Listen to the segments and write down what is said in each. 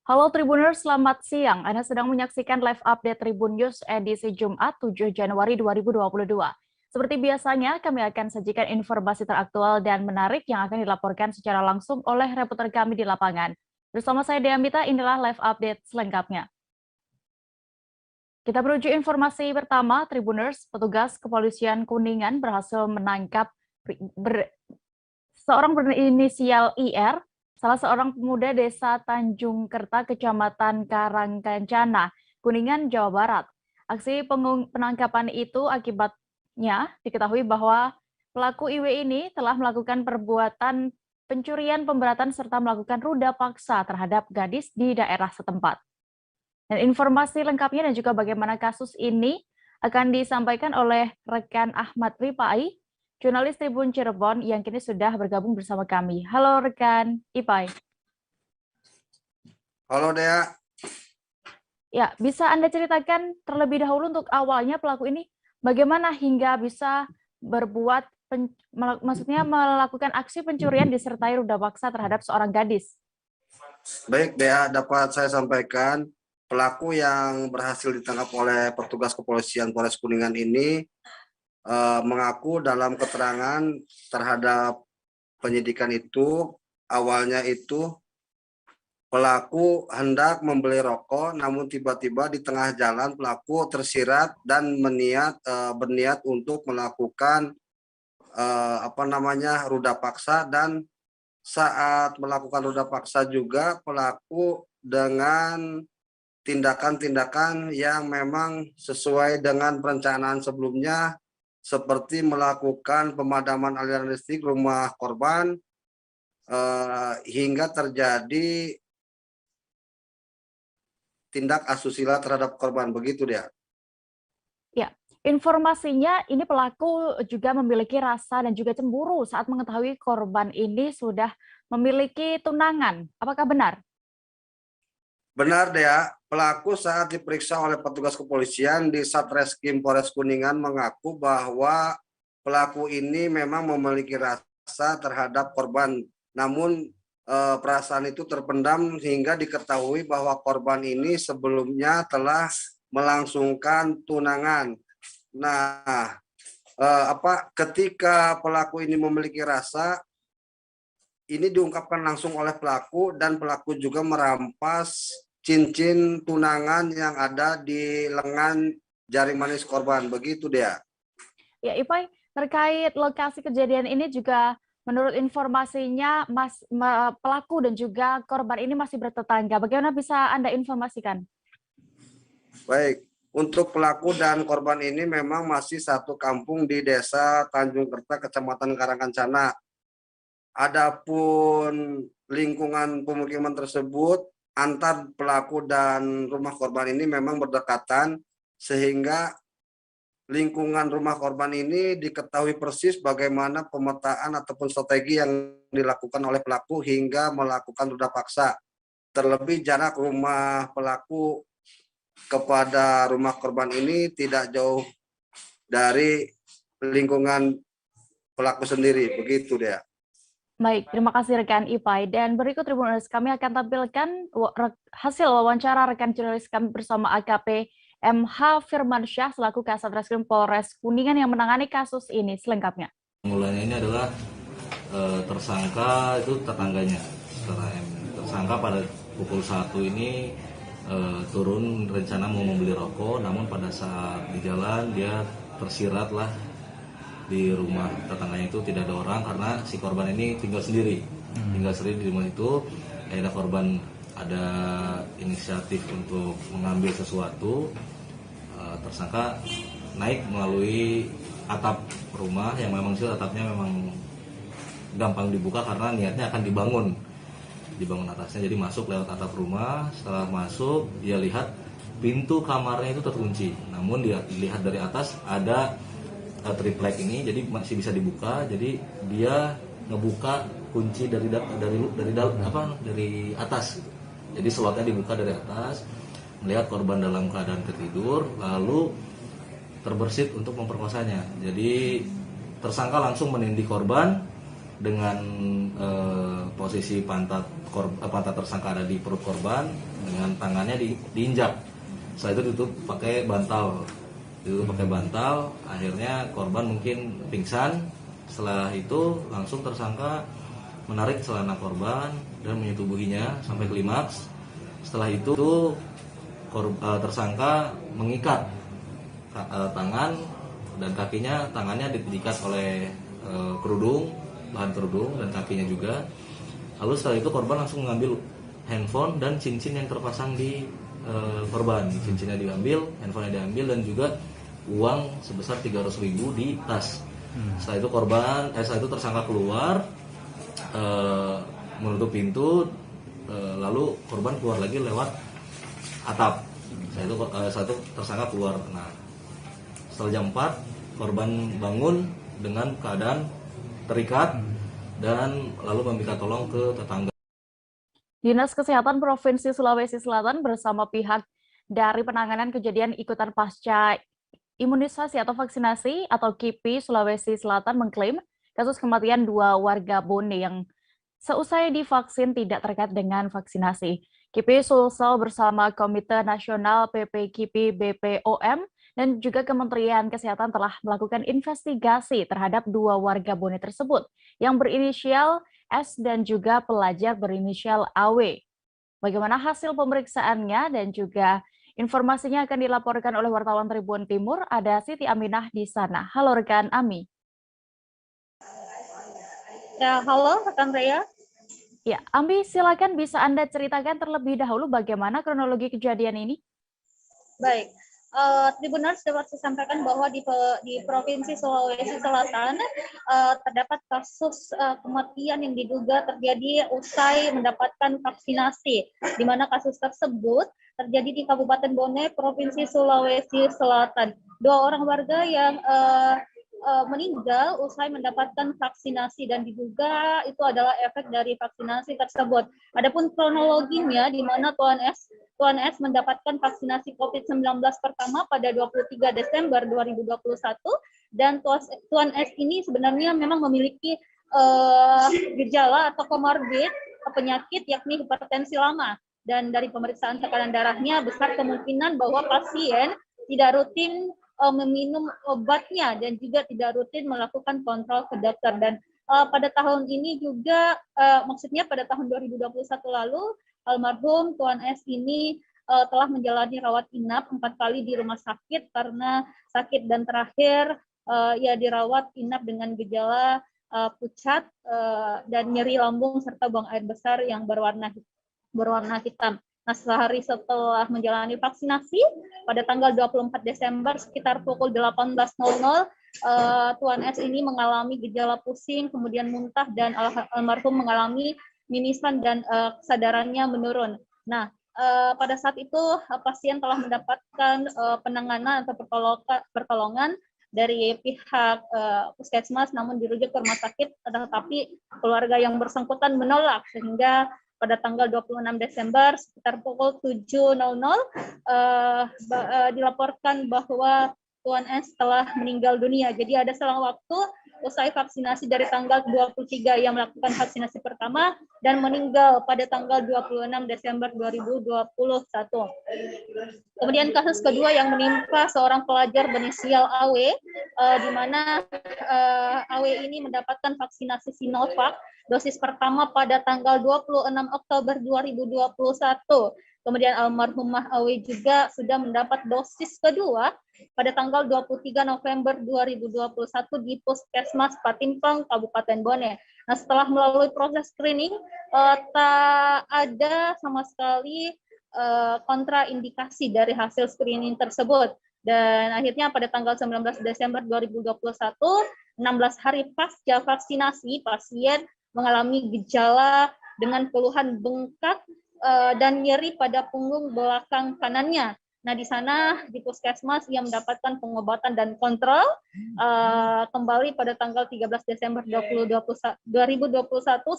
Halo Tribuners, selamat siang. Anda sedang menyaksikan live update Tribun News edisi Jumat 7 Januari 2022. Seperti biasanya, kami akan sajikan informasi teraktual dan menarik yang akan dilaporkan secara langsung oleh reporter kami di lapangan. Bersama saya Deamita, inilah live update selengkapnya. Kita menuju informasi pertama, Tribuners, petugas kepolisian Kuningan berhasil menangkap seorang berinisial IR, salah seorang pemuda desa Tanjung Kerta, Kecamatan Karangkencana, Kuningan, Jawa Barat. Aksi penangkapan itu akibatnya diketahui bahwa pelaku IW ini telah melakukan perbuatan pencurian, pemberatan, serta melakukan ruda paksa terhadap gadis di daerah setempat. Dan informasi lengkapnya dan juga bagaimana kasus ini akan disampaikan oleh rekan Ahmad Ripai, jurnalis Tribun Cirebon yang kini sudah bergabung bersama kami. Halo rekan Ipai. Halo Dea. Ya, bisa Anda ceritakan terlebih dahulu untuk awalnya pelaku ini bagaimana hingga bisa berbuat, maksudnya melakukan aksi pencurian disertai ruda paksa terhadap seorang gadis? Baik Dea, dapat saya sampaikan pelaku yang berhasil ditangkap oleh petugas kepolisian Polres Kuningan ini mengaku dalam keterangan terhadap penyidikan itu, awalnya itu pelaku hendak membeli rokok, namun tiba-tiba di tengah jalan pelaku tersirat dan berniat untuk melakukan ruda paksa, dan saat melakukan ruda paksa juga pelaku dengan tindakan-tindakan yang memang sesuai dengan perencanaan sebelumnya, seperti melakukan pemadaman aliran listrik rumah korban hingga terjadi tindak asusila terhadap korban. Begitu dia. Ya, informasinya ini pelaku juga memiliki rasa dan juga cemburu saat mengetahui korban ini sudah memiliki tunangan. Apakah benar? Benar Dea, pelaku saat diperiksa oleh petugas kepolisian di Satreskrim Polres Kuningan mengaku bahwa pelaku ini memang memiliki rasa terhadap korban. Namun perasaan itu terpendam hingga diketahui bahwa korban ini sebelumnya telah melangsungkan tunangan. Nah, ketika pelaku ini memiliki rasa, ini diungkapkan langsung oleh pelaku, dan pelaku juga merampas cincin tunangan yang ada di lengan jari manis korban. Begitu dia. Ya, Ipai, terkait lokasi kejadian ini juga menurut informasinya pelaku dan juga korban ini masih bertetangga. Bagaimana bisa Anda informasikan? Baik, untuk pelaku dan korban ini memang masih satu kampung di Desa Tanjung Kerta, Kecamatan Karangkencana. Adapun lingkungan pemukiman tersebut antar pelaku dan rumah korban ini memang berdekatan, sehingga lingkungan rumah korban ini diketahui persis bagaimana pemetaan ataupun strategi yang dilakukan oleh pelaku hingga melakukan ruda paksa. Terlebih jarak rumah pelaku kepada rumah korban ini tidak jauh dari lingkungan pelaku sendiri. Begitu dia. Baik, terima kasih rekan Ipai. Dan berikut Tribuners, kami akan tampilkan hasil wawancara rekan jurnalis kami bersama AKP MH Firmansyah selaku Kasat Reskrim Polres Kuningan yang menangani kasus ini selengkapnya. Mulanya ini adalah tersangka itu tetangganya. Setelah tersangka pada pukul 1 ini turun rencana mau membeli rokok, namun pada saat di jalan dia tersirat lah di rumah tetangganya. Itu tidak ada orang karena si korban ini tinggal sendiri di rumah itu. Ada korban ada inisiatif untuk mengambil sesuatu, tersangka naik melalui atap rumah yang memang atapnya memang gampang dibuka karena niatnya akan dibangun atasnya, jadi masuk lewat atap rumah. Setelah masuk dia lihat pintu kamarnya itu terkunci, namun dia lihat dari atas ada triplek ini, jadi masih bisa dibuka. Jadi dia ngebuka kunci dari atas gitu. Jadi slotnya dibuka dari atas, melihat korban dalam keadaan tertidur, lalu terbersit untuk memperkosanya. Jadi tersangka langsung menindih korban dengan posisi pantat tersangka ada di perut korban, dengan tangannya diinjak. Setelah itu ditutup pakai bantal. Akhirnya korban mungkin pingsan. Setelah itu langsung tersangka menarik celana korban dan menyetubuhinya sampai klimaks. Setelah itu tersangka mengikat tangan dan kakinya, tangannya diikat oleh bahan kerudung dan kakinya juga. Lalu setelah itu korban langsung mengambil handphone dan cincin yang terpasang di korban. Cincinnya diambil, handphonenya diambil, dan juga uang sebesar 300.000 di tas. Setelah itu tersangka keluar menutup pintu, lalu korban keluar lagi lewat atap. Setelah itu tersangka keluar. Nah, setelah jam 4 korban bangun dengan keadaan terikat dan lalu meminta tolong ke tetangga. Dinas Kesehatan Provinsi Sulawesi Selatan bersama pihak dari penanganan kejadian ikutan pasca imunisasi atau vaksinasi atau KIPI Sulawesi Selatan mengklaim kasus kematian 2 warga Bone yang seusai divaksin tidak terkait dengan vaksinasi. KIPI Sulsel bersama Komite Nasional PP KIPI BPOM dan juga Kementerian Kesehatan telah melakukan investigasi terhadap 2 warga Bone tersebut yang berinisial S dan juga pelajar berinisial AW. Bagaimana hasil pemeriksaannya dan juga informasinya akan dilaporkan oleh wartawan Tribun Timur. Ada Siti Aminah di sana. Halo rekan Ami. Ya, halo rekan Rea. Ya, Ami, silakan bisa Anda ceritakan terlebih dahulu bagaimana kronologi kejadian ini? Baik, Tribuners dapat saya sampaikan bahwa di Provinsi Sulawesi Selatan terdapat kasus kematian yang diduga terjadi usai mendapatkan vaksinasi, di mana kasus tersebut terjadi di Kabupaten Bone, Provinsi Sulawesi Selatan. 2 orang warga yang meninggal usai mendapatkan vaksinasi dan diduga itu adalah efek dari vaksinasi tersebut. Adapun kronologinya di mana Tuan S mendapatkan vaksinasi COVID-19 pertama pada 23 Desember 2021 dan Tuan S ini sebenarnya memang memiliki gejala atau komorbid penyakit yakni hipertensi lama, dan dari pemeriksaan tekanan darahnya besar kemungkinan bahwa pasien tidak rutin meminum obatnya dan juga tidak rutin melakukan kontrol ke dokter. Dan pada tahun ini juga, maksudnya pada tahun 2021 lalu, almarhum Tuan S ini telah menjalani rawat inap 4 kali di rumah sakit karena sakit, dan terakhir ia dirawat inap dengan gejala pucat dan nyeri lambung serta buang air besar yang berwarna hitam. Nah, sehari setelah menjalani vaksinasi, pada tanggal 24 Desember sekitar pukul 18.00, Tuan S ini mengalami gejala pusing, kemudian muntah, dan almarhum mengalami mimisan dan kesadarannya menurun. Nah, pada saat itu pasien telah mendapatkan penanganan atau pertolongan dari pihak puskesmas, namun dirujuk ke rumah sakit, tetapi keluarga yang bersangkutan menolak, sehingga pada tanggal 26 Desember sekitar pukul 7.00 dilaporkan bahwa Tuan S telah meninggal dunia. Jadi ada selang waktu usai vaksinasi dari tanggal 23 yang melakukan vaksinasi pertama dan meninggal pada tanggal 26 Desember 2021. Kemudian kasus kedua yang menimpa seorang pelajar berinisial AW, di mana AW ini mendapatkan vaksinasi Sinovac dosis pertama pada tanggal 26 Oktober 2021. Kemudian almarhumah AW juga sudah mendapat dosis kedua pada tanggal 23 November 2021 di Puskesmas Patimpang, Kabupaten Bone. Nah, setelah melalui proses screening, tak ada sama sekali kontraindikasi dari hasil screening tersebut. Dan akhirnya pada tanggal 19 Desember 2021, 16 hari pasca vaksinasi, pasien mengalami gejala dengan keluhan bengkak dan nyeri pada punggung belakang kanannya. Nah, di sana di puskesmas ia mendapatkan pengobatan dan kontrol kembali pada tanggal 13 Desember 2021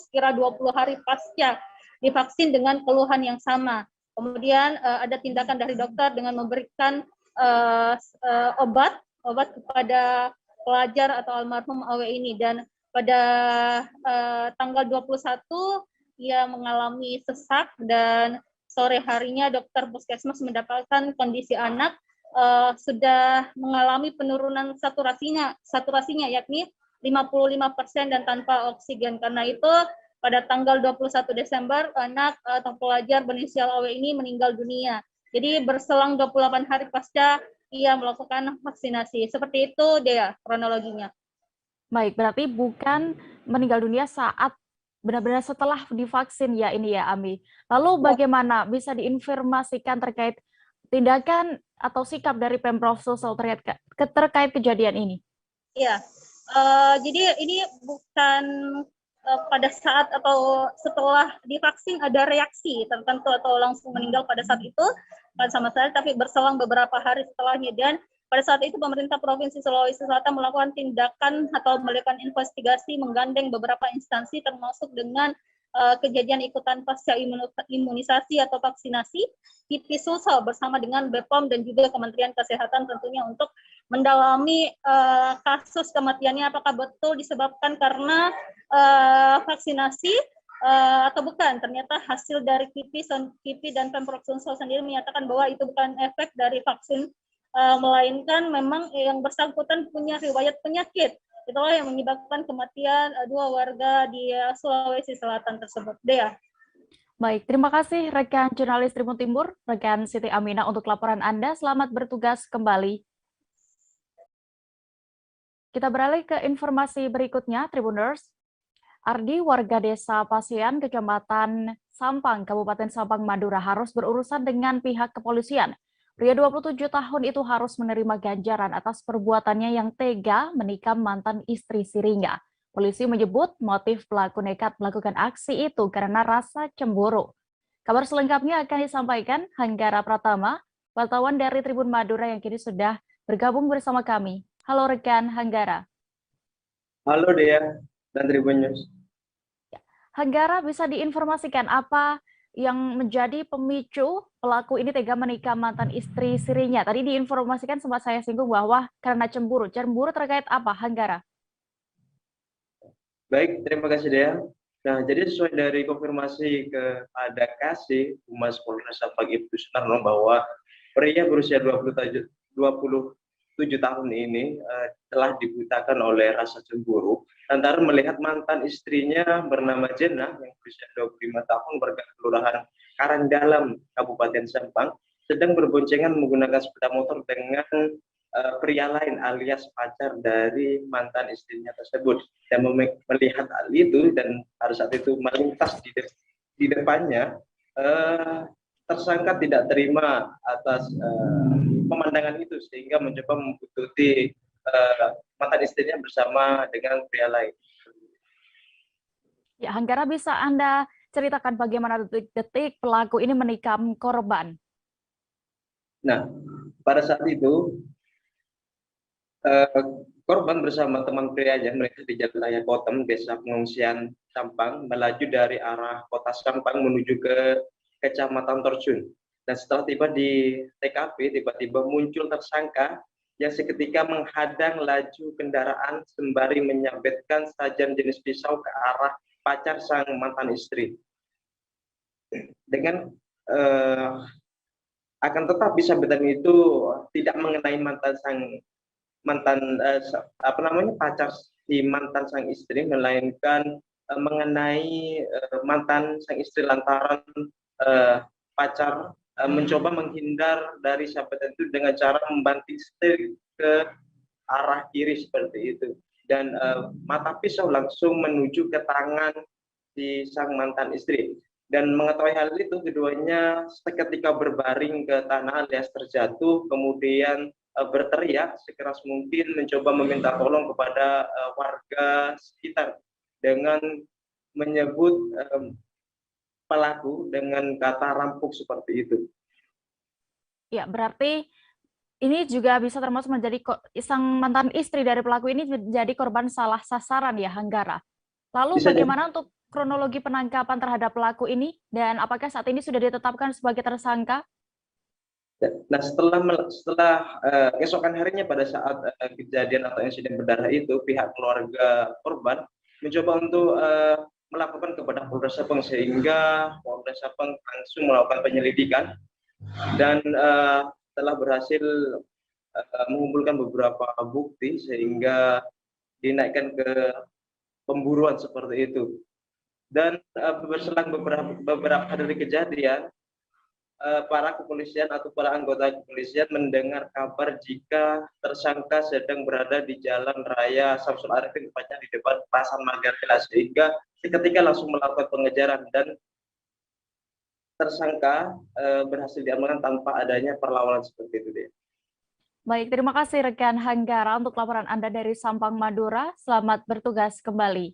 sekira 20 hari pasca divaksin dengan keluhan yang sama. Kemudian ada tindakan dari dokter dengan memberikan obat kepada pelajar atau almarhum AW ini, dan pada tanggal 21 ia mengalami sesak dan sore harinya dokter puskesmas mendapatkan kondisi anak sudah mengalami penurunan saturasinya yakni 55% dan tanpa oksigen. Karena itu pada tanggal 21 Desember anak atau pelajar berinisial AW ini meninggal dunia. Jadi berselang 28 hari pasca ia melakukan vaksinasi. Seperti itu dia kronologinya. Baik, berarti bukan meninggal dunia saat benar-benar setelah divaksin ya ini ya Ami. Lalu bagaimana bisa diinformasikan terkait tindakan atau sikap dari Pemprov Sulsel terkait kejadian ini? Iya, jadi ini bukan pada saat atau setelah divaksin ada reaksi tertentu atau langsung meninggal pada saat itu sama sekali, tapi berselang beberapa hari setelahnya. Dan pada saat itu pemerintah Provinsi Sulawesi Selatan melakukan tindakan atau melakukan investigasi menggandeng beberapa instansi termasuk dengan kejadian ikutan pasca imunisasi atau vaksinasi KIPI Sulsel bersama dengan BPOM dan juga Kementerian Kesehatan tentunya untuk mendalami kasus kematiannya apakah betul disebabkan karena vaksinasi atau bukan. Ternyata hasil dari KIPI dan Pemprov Sulsel sendiri menyatakan bahwa itu bukan efek dari vaksin, melainkan memang yang bersangkutan punya riwayat penyakit. Itulah yang menyebabkan kematian 2 warga di Sulawesi Selatan tersebut. Dea. Baik, terima kasih rekan jurnalis Tribun Timur, rekan Siti Aminah untuk laporan Anda. Selamat bertugas kembali. Kita beralih ke informasi berikutnya, Tribuners. Ardi, warga desa Pasian, Kecamatan Sampang, Kabupaten Sampang, Madura harus berurusan dengan pihak kepolisian. Pria 27 tahun itu harus menerima ganjaran atas perbuatannya yang tega menikam mantan istri sirinya. Polisi menyebut motif pelaku nekat melakukan aksi itu karena rasa cemburu. Kabar selengkapnya akan disampaikan Hanggara Pratama, wartawan dari Tribun Madura yang kini sudah bergabung bersama kami. Halo rekan Hanggara. Halo Dea dan Tribun News. Hanggara, bisa diinformasikan apa yang menjadi pemicu pelaku ini tega menikam mantan istri sirinya? Tadi diinformasikan sempat saya singgung bahwa karena cemburu. Cemburu terkait apa, Hanggara? Baik, terima kasih Dea. Nah, jadi sesuai dari konfirmasi kepada Kasih Humas Polres Sampang Ibtu Sunarno bahwa pria berusia 27 tahun ini telah dibutakan oleh rasa cemburu lantaran melihat mantan istrinya bernama Jenah yang berusia 25 tahun warga Kelurahan Karangdalam, Kabupaten Sampang sedang berboncengan menggunakan sepeda motor dengan pria lain alias pacar dari mantan istrinya tersebut. Dan melihat hal itu dan pada saat itu melintas di depannya, tersangka tidak terima atas pemandangan itu sehingga mencoba membuntuti mantan istrinya bersama dengan pria lain. Ya, Hanggara, bisa Anda ceritakan bagaimana detik-detik pelaku ini menikam korban? Nah, pada saat itu korban bersama teman prianya mereka di Jalan Raya Kotem, Desa Pengungsian Sampang, melaju dari arah kota Sampang menuju ke Kecamatan Torjun. Dan setelah tiba di TKP, tiba-tiba muncul tersangka yang seketika menghadang laju kendaraan sembari menyabetkan sajian jenis pisau ke arah pacar sang mantan istri. Dengan akan tetapi sabetan itu tidak mengenai pacar si mantan sang istri, melainkan mengenai mantan sang istri lantaran pacar mencoba menghindar dari sabetan itu dengan cara membanting setir ke arah kiri seperti itu, dan mata pisau langsung menuju ke tangan si sang mantan istri. Dan mengetahui hal itu, keduanya seketika berbaring ke tanah alias terjatuh, kemudian berteriak sekeras mungkin mencoba meminta tolong kepada warga sekitar dengan menyebut pelaku dengan kata rampuk seperti itu. Ya, berarti ini juga bisa termasuk menjadi sang mantan istri dari pelaku ini menjadi korban salah sasaran ya, Hanggara. Lalu Bisa bagaimana untuk kronologi penangkapan terhadap pelaku ini dan apakah saat ini sudah ditetapkan sebagai tersangka? Nah, setelah keesokan harinya pada saat kejadian atau insiden berdarah itu, pihak keluarga korban mencoba untuk melakukan kepada Polres Sapang, sehingga Polres Sapang langsung melakukan penyelidikan dan telah berhasil mengumpulkan beberapa bukti sehingga dinaikkan ke pemburuan seperti itu. Dan berselang beberapa hari dari kejadian, para kepolisian atau para anggota kepolisian mendengar kabar jika tersangka sedang berada di Jalan Raya Samsul Arifin, tepatnya di depan Pasar Margarita, sehingga seketika langsung melakukan pengejaran dan tersangka berhasil diamankan tanpa adanya perlawanan seperti itu dia. Baik, terima kasih rekan Hanggara untuk laporan Anda dari Sampang, Madura. Selamat bertugas kembali.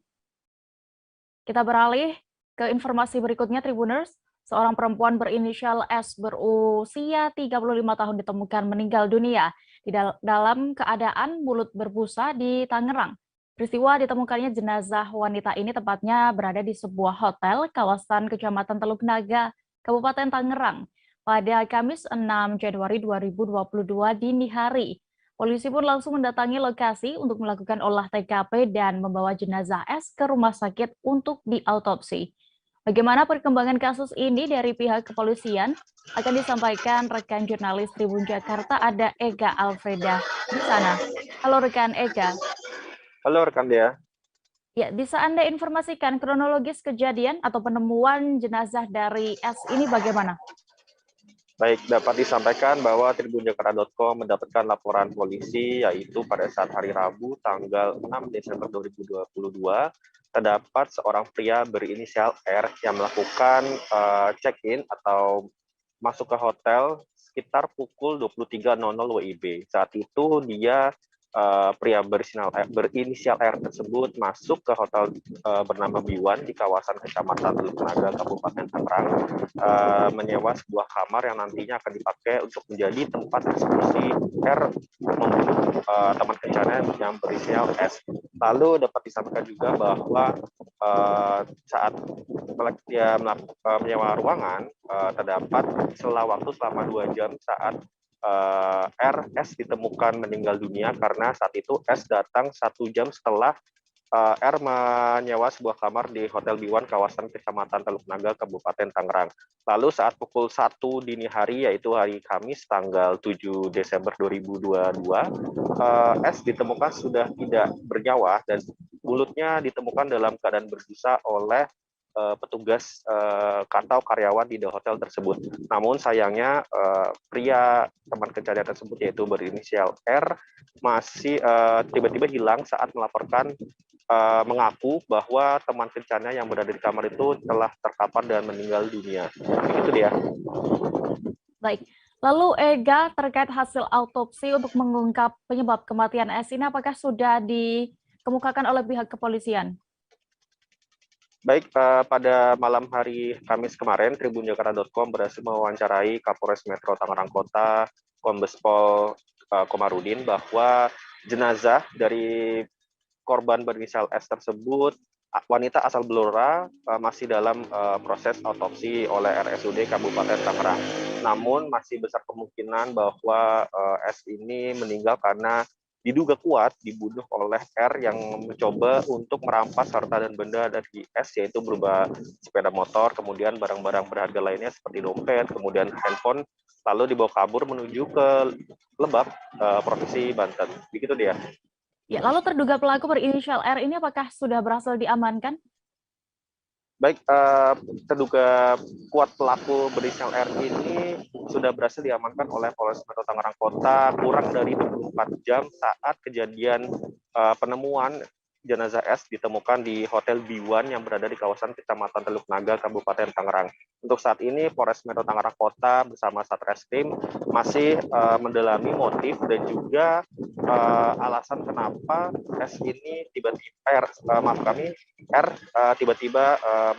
Kita beralih ke informasi berikutnya, Tribuners. Seorang perempuan berinisial S berusia 35 tahun ditemukan meninggal dunia di dalam keadaan mulut berbusa di Tangerang. Peristiwa ditemukannya jenazah wanita ini tepatnya berada di sebuah hotel kawasan Kecamatan Teluk Naga, Kabupaten Tangerang, pada Kamis 6 Januari 2022 dini hari. Polisi pun langsung mendatangi lokasi untuk melakukan olah TKP dan membawa jenazah S ke rumah sakit untuk diautopsi. Bagaimana perkembangan kasus ini dari pihak kepolisian akan disampaikan rekan jurnalis Tribun Jakarta, ada Ega Alfreda di sana. Halo rekan Ega. Halo rekan Dea. Ya, bisa Anda informasikan kronologis kejadian atau penemuan jenazah dari S ini bagaimana? Baik, dapat disampaikan bahwa tribunjakarta.com mendapatkan laporan polisi yaitu pada saat hari Rabu tanggal 6 Desember 2022 terdapat seorang pria berinisial R yang melakukan check-in atau masuk ke hotel sekitar pukul 23.00 WIB. Saat itu dia pria berinisial R tersebut masuk ke hotel bernama Biwan di kawasan Kecamatan Teluk Naga, Kabupaten Tangerang, menyewa sebuah kamar yang nantinya akan dipakai untuk menjadi tempat eksekusi R membunuh teman kencananya yang berinisial S. Lalu dapat disampaikan juga bahwa saat dia menyewa ruangan, terdapat selang waktu selama 2 jam saat RS ditemukan meninggal dunia karena saat itu S datang 1 jam setelah R menyewa sebuah kamar di Hotel Biwan kawasan Kecamatan Teluk Naga, Kabupaten Tangerang. Lalu saat pukul 1 dini hari, yaitu hari Kamis tanggal 7 Desember 2022, S ditemukan sudah tidak bernyawa dan mulutnya ditemukan dalam keadaan berbusa oleh petugas atau karyawan di hotel tersebut. Namun sayangnya pria teman pencarian tersebut yaitu berinisial R masih tiba-tiba hilang saat melaporkan mengaku bahwa teman kencannya yang berada di kamar itu telah terkapar dan meninggal dunia. Begitu dia. Baik. Lalu Ega, terkait hasil autopsi untuk mengungkap penyebab kematian S ini apakah sudah dikemukakan oleh pihak kepolisian? Baik, pada malam hari Kamis kemarin, tribunjakarta.com berhasil mewawancarai Kapolres Metro Tangerang Kota, Kombes Pol Komarudin, bahwa jenazah dari korban berinisial S tersebut, wanita asal Blora, masih dalam proses autopsi oleh RSUD Kabupaten Tangerang. Namun masih besar kemungkinan bahwa S ini meninggal karena diduga kuat dibunuh oleh R yang mencoba untuk merampas harta dan benda dari S, yaitu berupa sepeda motor, kemudian barang-barang berharga lainnya seperti dompet, kemudian handphone, lalu dibawa kabur menuju ke Lebak, Provinsi Banten. Begitu dia. Ya, lalu terduga pelaku berinisial R ini apakah sudah berhasil diamankan? Baik, terduga kuat pelaku berinisial R ini sudah berhasil diamankan oleh Polres Metro Tangerang Kota kurang dari 24 jam saat kejadian penemuan jenazah S ditemukan di Hotel Biwan yang berada di kawasan Kecamatan Teluk Naga, Kabupaten Tangerang. Untuk saat ini, Polres Metro Tangerang Kota bersama Satreskrim masih mendalami motif dan juga alasan kenapa S ini R tiba-tiba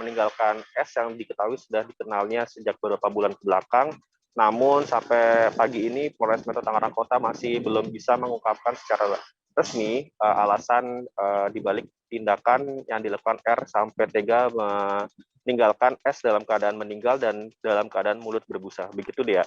meninggalkan S yang diketahui sudah dikenalnya sejak beberapa bulan ke belakang. Namun sampai pagi ini Polres Metro Tangerang Kota masih belum bisa mengungkapkan secara resmi alasan dibalik tindakan yang dilakukan R sampai tega meninggalkan S dalam keadaan meninggal dan dalam keadaan mulut berbusa. Begitu dia.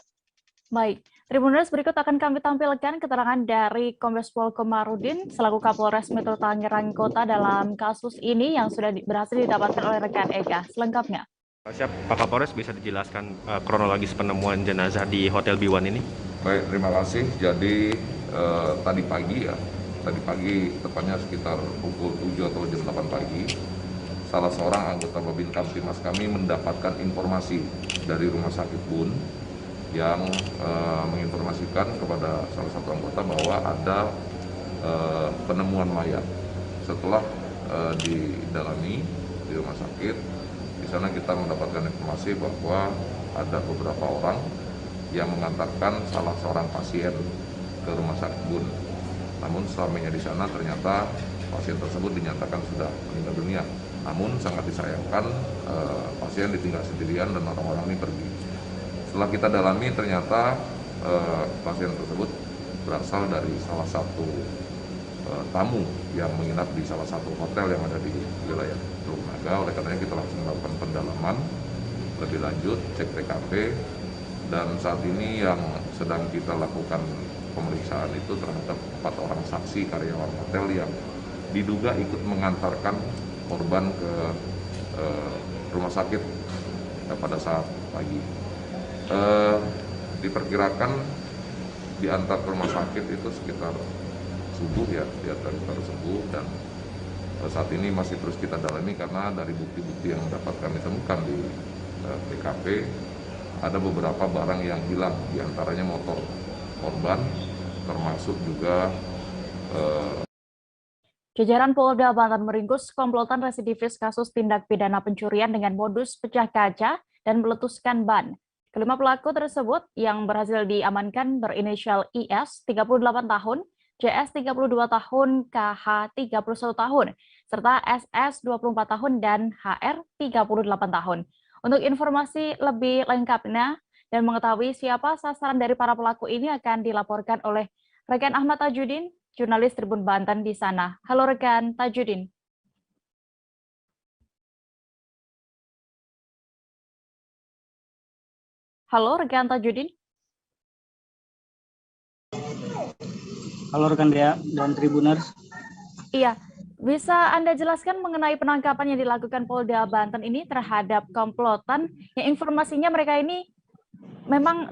Baik, Tribuners, berikut akan kami tampilkan keterangan dari Kombes Pol Komarudin selaku Kapolres Metro Tangerang Kota dalam kasus ini yang sudah berhasil didapatkan oleh rekan Ega. Selengkapnya. Siap, Pak Kapolres, bisa dijelaskan kronologis penemuan jenazah di Hotel B1 ini? Baik, terima kasih. Jadi tadi pagi tepatnya sekitar pukul 7 atau jam 8 pagi, salah seorang anggota Babin Kamtimas kami mendapatkan informasi dari Rumah Sakit Bun yang menginformasikan kepada salah satu anggota bahwa ada penemuan mayat. Setelah didalami di rumah sakit, di sana kita mendapatkan informasi bahwa ada beberapa orang yang mengantarkan salah seorang pasien ke Rumah Sakit Bun. Namun selamanya di sana ternyata pasien tersebut dinyatakan sudah meninggal dunia. Namun sangat disayangkan pasien ditinggal sendirian dan orang-orang ini pergi. Setelah kita dalami ternyata pasien tersebut berasal dari salah satu tamu yang menginap di salah satu hotel yang ada di wilayah Teluk Naga. Oleh karenanya kita langsung melakukan pendalaman lebih lanjut, cek TKP, dan saat ini yang sedang kita lakukan pemeriksaan itu terhadap 4 orang saksi karyawan hotel yang diduga ikut mengantarkan korban ke rumah sakit pada saat pagi. Diperkirakan diantar ke rumah sakit itu sekitar subuh ya, diantar subuh, dan saat ini masih terus kita dalami karena dari bukti-bukti yang dapat kami temukan di TKP ada beberapa barang yang hilang, diantaranya motor korban, termasuk juga Jajaran Polda Banten meringkus komplotan residivis kasus tindak pidana pencurian dengan modus pecah kaca dan meletuskan ban. Kelima pelaku tersebut yang berhasil diamankan berinisial IS 38 tahun, JS 32 tahun, KH 31 tahun, serta SS 24 tahun dan HR 38 tahun. Untuk informasi lebih lengkapnya dan mengetahui siapa sasaran dari para pelaku ini akan dilaporkan oleh rekan Ahmad Tajudin, jurnalis Tribun Banten di sana. Halo rekan Tajudin. Halo rekan Tajudin. Halo rekan Dea dan Tribuners. Iya, bisa Anda jelaskan mengenai penangkapan yang dilakukan Polda Banten ini terhadap komplotan yang informasinya mereka ini memang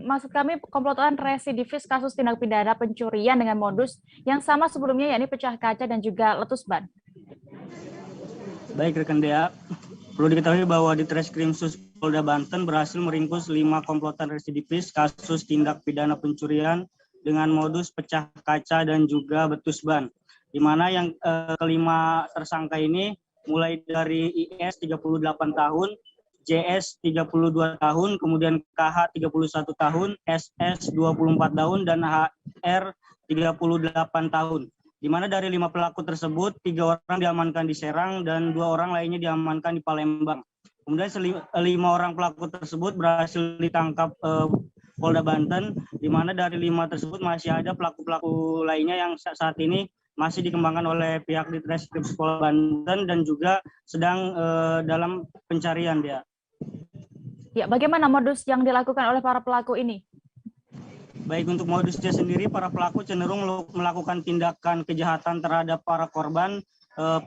maksud kami komplotan residivis kasus tindak pidana pencurian dengan modus yang sama sebelumnya, yakni pecah kaca dan juga letus ban. Baik rekan Dea, perlu diketahui bahwa di Treskrimsus Polda Banten berhasil meringkus 5 komplotan residivis kasus tindak pidana pencurian dengan modus pecah kaca dan juga betus ban. Di mana yang kelima tersangka ini mulai dari IS 38 tahun, JS 32 tahun, kemudian KH 31 tahun, SS 24 tahun, dan HR 38 tahun. Di mana dari 5 pelaku tersebut, 3 orang diamankan di Serang dan 2 orang lainnya diamankan di Palembang. Kemudian 5 orang pelaku tersebut berhasil ditangkap Polda Banten, di mana dari 5 tersebut masih ada pelaku-pelaku lainnya yang saat ini masih dikembangkan oleh pihak di Treskrimsus Polda Banten dan juga sedang dalam pencarian dia. Ya, bagaimana modus yang dilakukan oleh para pelaku ini? Baik, untuk modusnya sendiri, para pelaku cenderung melakukan tindakan kejahatan terhadap para korban,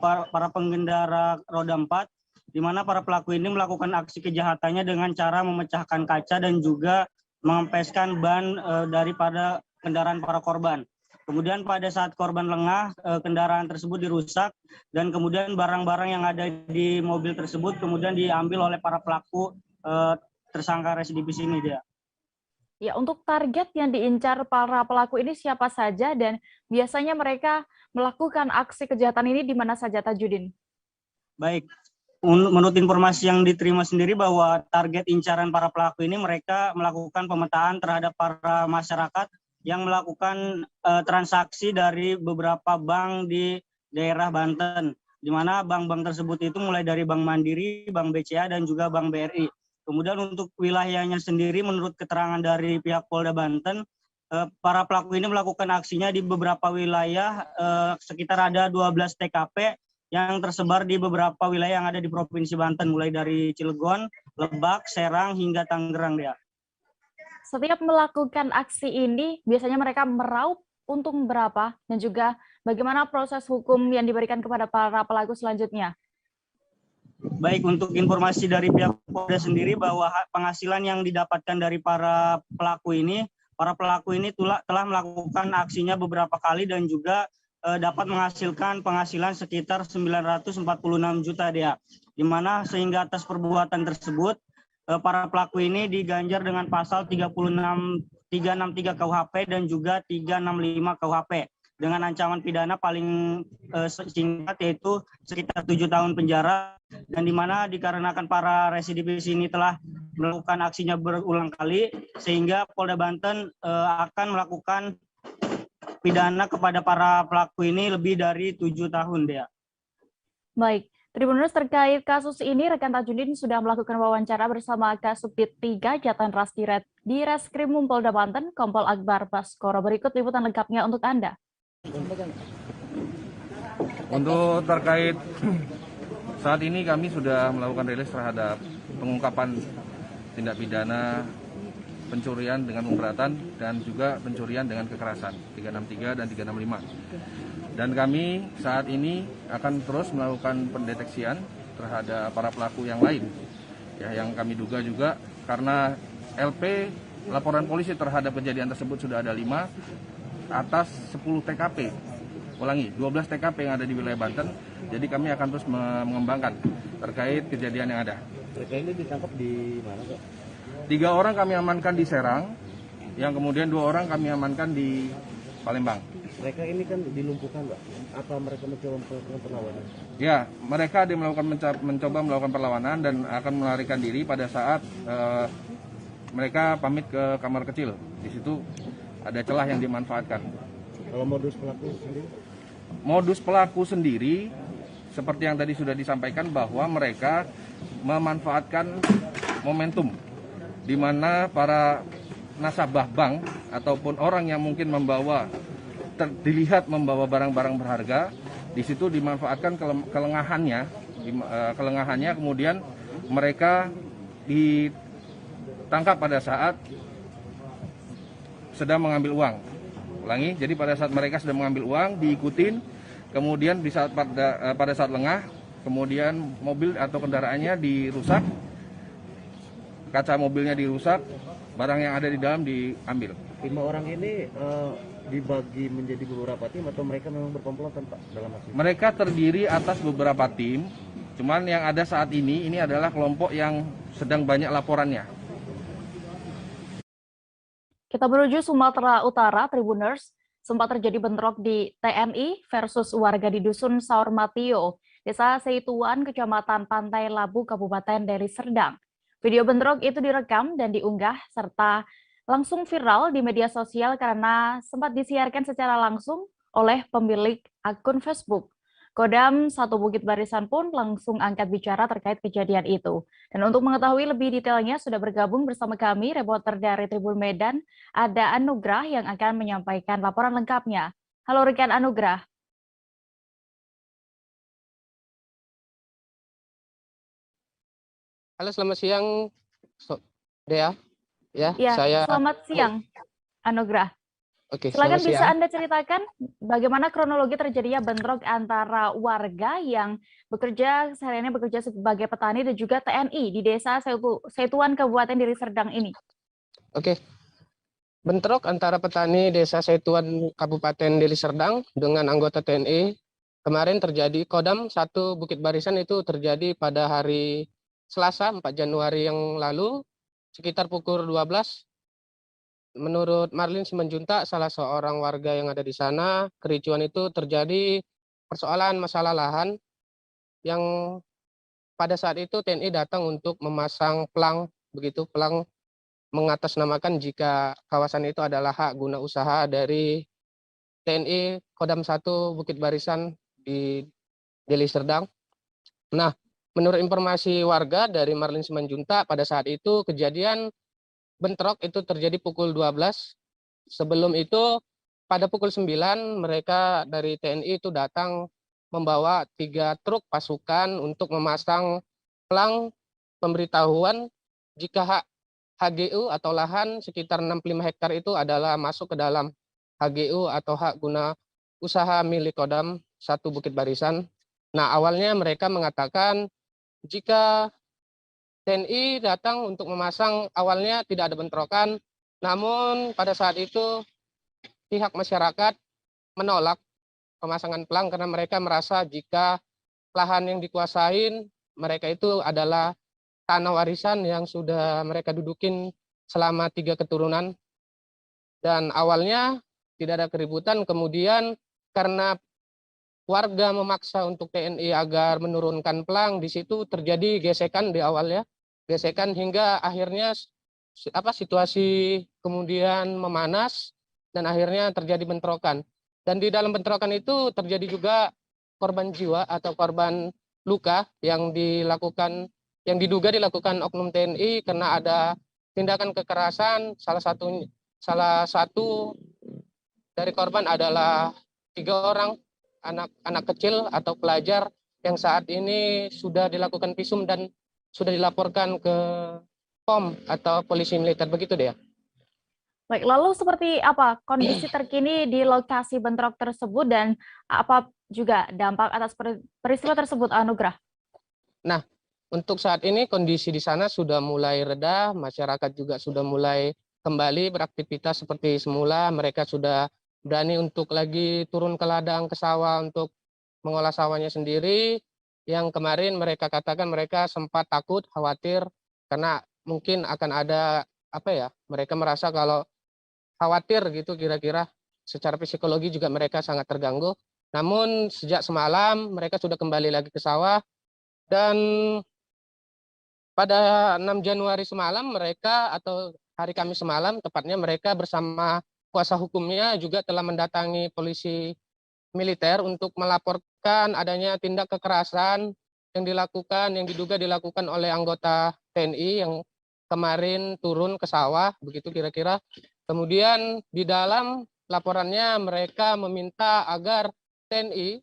para pengendara roda 4, di mana para pelaku ini melakukan aksi kejahatannya dengan cara memecahkan kaca dan juga mengempeskan ban daripada kendaraan para korban. Kemudian pada saat korban lengah, kendaraan tersebut dirusak dan kemudian barang-barang yang ada di mobil tersebut kemudian diambil oleh para pelaku tersangka residivis ini dia. Ya, untuk target yang diincar para pelaku ini siapa saja dan biasanya mereka melakukan aksi kejahatan ini di mana saja, Tajudin? Baik, menurut informasi yang diterima sendiri bahwa target incaran para pelaku ini mereka melakukan pemetaan terhadap para masyarakat yang melakukan transaksi dari beberapa bank di daerah Banten, di mana bank-bank tersebut itu mulai dari Bank Mandiri, Bank BCA, dan juga Bank BRI. Kemudian untuk wilayahnya sendiri, menurut keterangan dari pihak Polda Banten, para pelaku ini melakukan aksinya di beberapa wilayah, sekitar ada 12 TKP yang tersebar di beberapa wilayah yang ada di Provinsi Banten, mulai dari Cilegon, Lebak, Serang, hingga Tangerang. Dia. setiap melakukan aksi ini biasanya mereka meraup untung berapa dan juga bagaimana proses hukum yang diberikan kepada para pelaku selanjutnya? Baik, untuk informasi dari pihak Polda sendiri bahwa penghasilan yang didapatkan dari para pelaku ini telah melakukan aksinya beberapa kali dan juga dapat menghasilkan penghasilan sekitar 946 juta dia. Di mana sehingga atas perbuatan tersebut para pelaku ini diganjar dengan pasal 363 KUHP dan juga 365 KUHP dengan ancaman pidana paling singkat yaitu sekitar 7 tahun penjara, dan di mana dikarenakan para residivis ini telah melakukan aksinya berulang kali sehingga Polda Banten akan melakukan pidana kepada para pelaku ini lebih dari 7 tahun dia. Baik, Tribuners, terkait kasus ini, rekan Tajudin sudah melakukan wawancara bersama Kasubdit 3 Jatan Ras di Reskrimum Polda Banten, Kompol Akbar Baskoro. Berikut liputan lengkapnya untuk Anda. Untuk terkait saat ini kami sudah melakukan rilis terhadap pengungkapan tindak pidana pencurian dengan pemberatan dan juga pencurian dengan kekerasan 363 dan 365. Dan kami saat ini akan terus melakukan pendeteksian terhadap para pelaku yang lain. Ya, yang kami duga juga karena LP laporan polisi terhadap kejadian tersebut sudah ada 5 atas 10 TKP. Ulangi, 12 TKP yang ada di wilayah Banten. Jadi kami akan terus mengembangkan terkait kejadian yang ada. Mereka ini ditangkap di mana, Pak? 3 orang kami amankan di Serang, yang kemudian 2 orang kami amankan di Palembang. Mereka ini kan dilumpuhkan, Pak. Apa mereka mencoba melakukan perlawanan? Ya, mereka mencoba melakukan perlawanan dan akan melarikan diri pada saat mereka pamit ke kamar kecil. Di situ ada celah yang dimanfaatkan. Kalau modus pelaku sendiri? Modus pelaku sendiri, seperti yang tadi sudah disampaikan bahwa mereka memanfaatkan momentum di mana para nasabah bank ataupun orang yang mungkin dilihat membawa barang-barang berharga, di situ dimanfaatkan kelengahannya, kemudian mereka ditangkap pada saat sedang mengambil uang. Ulangi, jadi pada saat mereka sedang mengambil uang, diikutin, kemudian pada saat lengah, kemudian mobil atau kendaraannya dirusak, kaca mobilnya dirusak, barang yang ada di dalam diambil. 5 orang ini dibagi menjadi beberapa tim atau mereka memang berkomplotan, Pak, dalam aksi? Mereka terdiri atas beberapa tim, cuman yang ada saat ini adalah kelompok yang sedang banyak laporannya. Kita menuju Sumatera Utara, Tribuners. Sempat terjadi bentrok di TNI versus warga di Dusun Saurmatio, Desa Seituan, Kecamatan Pantai Labu, Kabupaten Deli Serdang. Video bentrok itu direkam dan diunggah serta langsung viral di media sosial karena sempat disiarkan secara langsung oleh pemilik akun Facebook. Kodam 1 Bukit Barisan pun langsung angkat bicara terkait kejadian itu. Dan untuk mengetahui lebih detailnya sudah bergabung bersama kami reporter dari Tribun Medan, ada Anugrah yang akan menyampaikan laporan lengkapnya. Halo rekan Anugrah. Halo, selamat siang, Dea. Ya, saya. Selamat siang, Anugrah. Oke, silakan bisa siang. Anda ceritakan bagaimana kronologi terjadinya bentrok antara warga yang sehariannya bekerja sebagai petani dan juga TNI di Desa Seituan, Kabupaten Deli Serdang ini. Oke, bentrok antara petani Desa Seituan, Kabupaten Deli Serdang dengan anggota TNI kemarin terjadi. Kodam 1 Bukit Barisan itu terjadi pada hari Selasa 4 Januari yang lalu sekitar pukul 12. Menurut Marlin Simanjuntak, salah seorang warga yang ada di sana, kericuan itu terjadi persoalan masalah lahan yang pada saat itu TNI datang untuk memasang pelang, begitu pelang mengatasnamakan jika kawasan itu adalah hak guna usaha dari TNI Kodam 1 Bukit Barisan di Deli Serdang. Nah, menurut informasi warga dari Marlin Simanjuntak, pada saat itu kejadian bentrok itu terjadi pukul 12. Sebelum itu pada pukul 9 mereka dari TNI itu datang membawa 3 truk pasukan untuk memasang pelang pemberitahuan jika hak HGU atau lahan sekitar 65 hektar itu adalah masuk ke dalam HGU atau hak guna usaha milik Kodam 1 Bukit Barisan. Nah, awalnya mereka mengatakan jika TNI datang untuk memasang, awalnya tidak ada bentrokan, namun pada saat itu pihak masyarakat menolak pemasangan pelang karena mereka merasa jika lahan yang dikuasain mereka itu adalah tanah warisan yang sudah mereka dudukin selama 3 keturunan. Dan awalnya tidak ada keributan, kemudian karena warga memaksa untuk TNI agar menurunkan pelang, di situ terjadi gesekan di awalnya, gesekan hingga akhirnya situasi kemudian memanas dan akhirnya terjadi bentrokan. Dan di dalam bentrokan itu terjadi juga korban jiwa atau korban luka yang diduga dilakukan oknum TNI karena ada tindakan kekerasan. Salah satu dari korban adalah 3 orang anak kecil atau pelajar yang saat ini sudah dilakukan visum dan sudah dilaporkan ke POM atau polisi militer, begitu deh ya. Baik, lalu seperti apa kondisi terkini di lokasi bentrok tersebut dan apa juga dampak atas peristiwa tersebut, Anugrah? Nah, untuk saat ini kondisi di sana sudah mulai reda, masyarakat juga sudah mulai kembali beraktivitas seperti semula, mereka sudah berani untuk lagi turun ke ladang, ke sawah untuk mengolah sawahnya sendiri. Yang kemarin mereka katakan mereka sempat takut, khawatir, karena mungkin akan ada mereka merasa kalau khawatir gitu kira-kira secara psikologi juga mereka sangat terganggu. Namun sejak semalam mereka sudah kembali lagi ke sawah dan pada 6 Januari semalam mereka atau hari Kamis semalam tepatnya mereka bersama kuasa hukumnya juga telah mendatangi polisi militer untuk melaporkan adanya tindak kekerasan yang diduga dilakukan oleh anggota TNI yang kemarin turun ke sawah, begitu kira-kira. Kemudian di dalam laporannya mereka meminta agar TNI,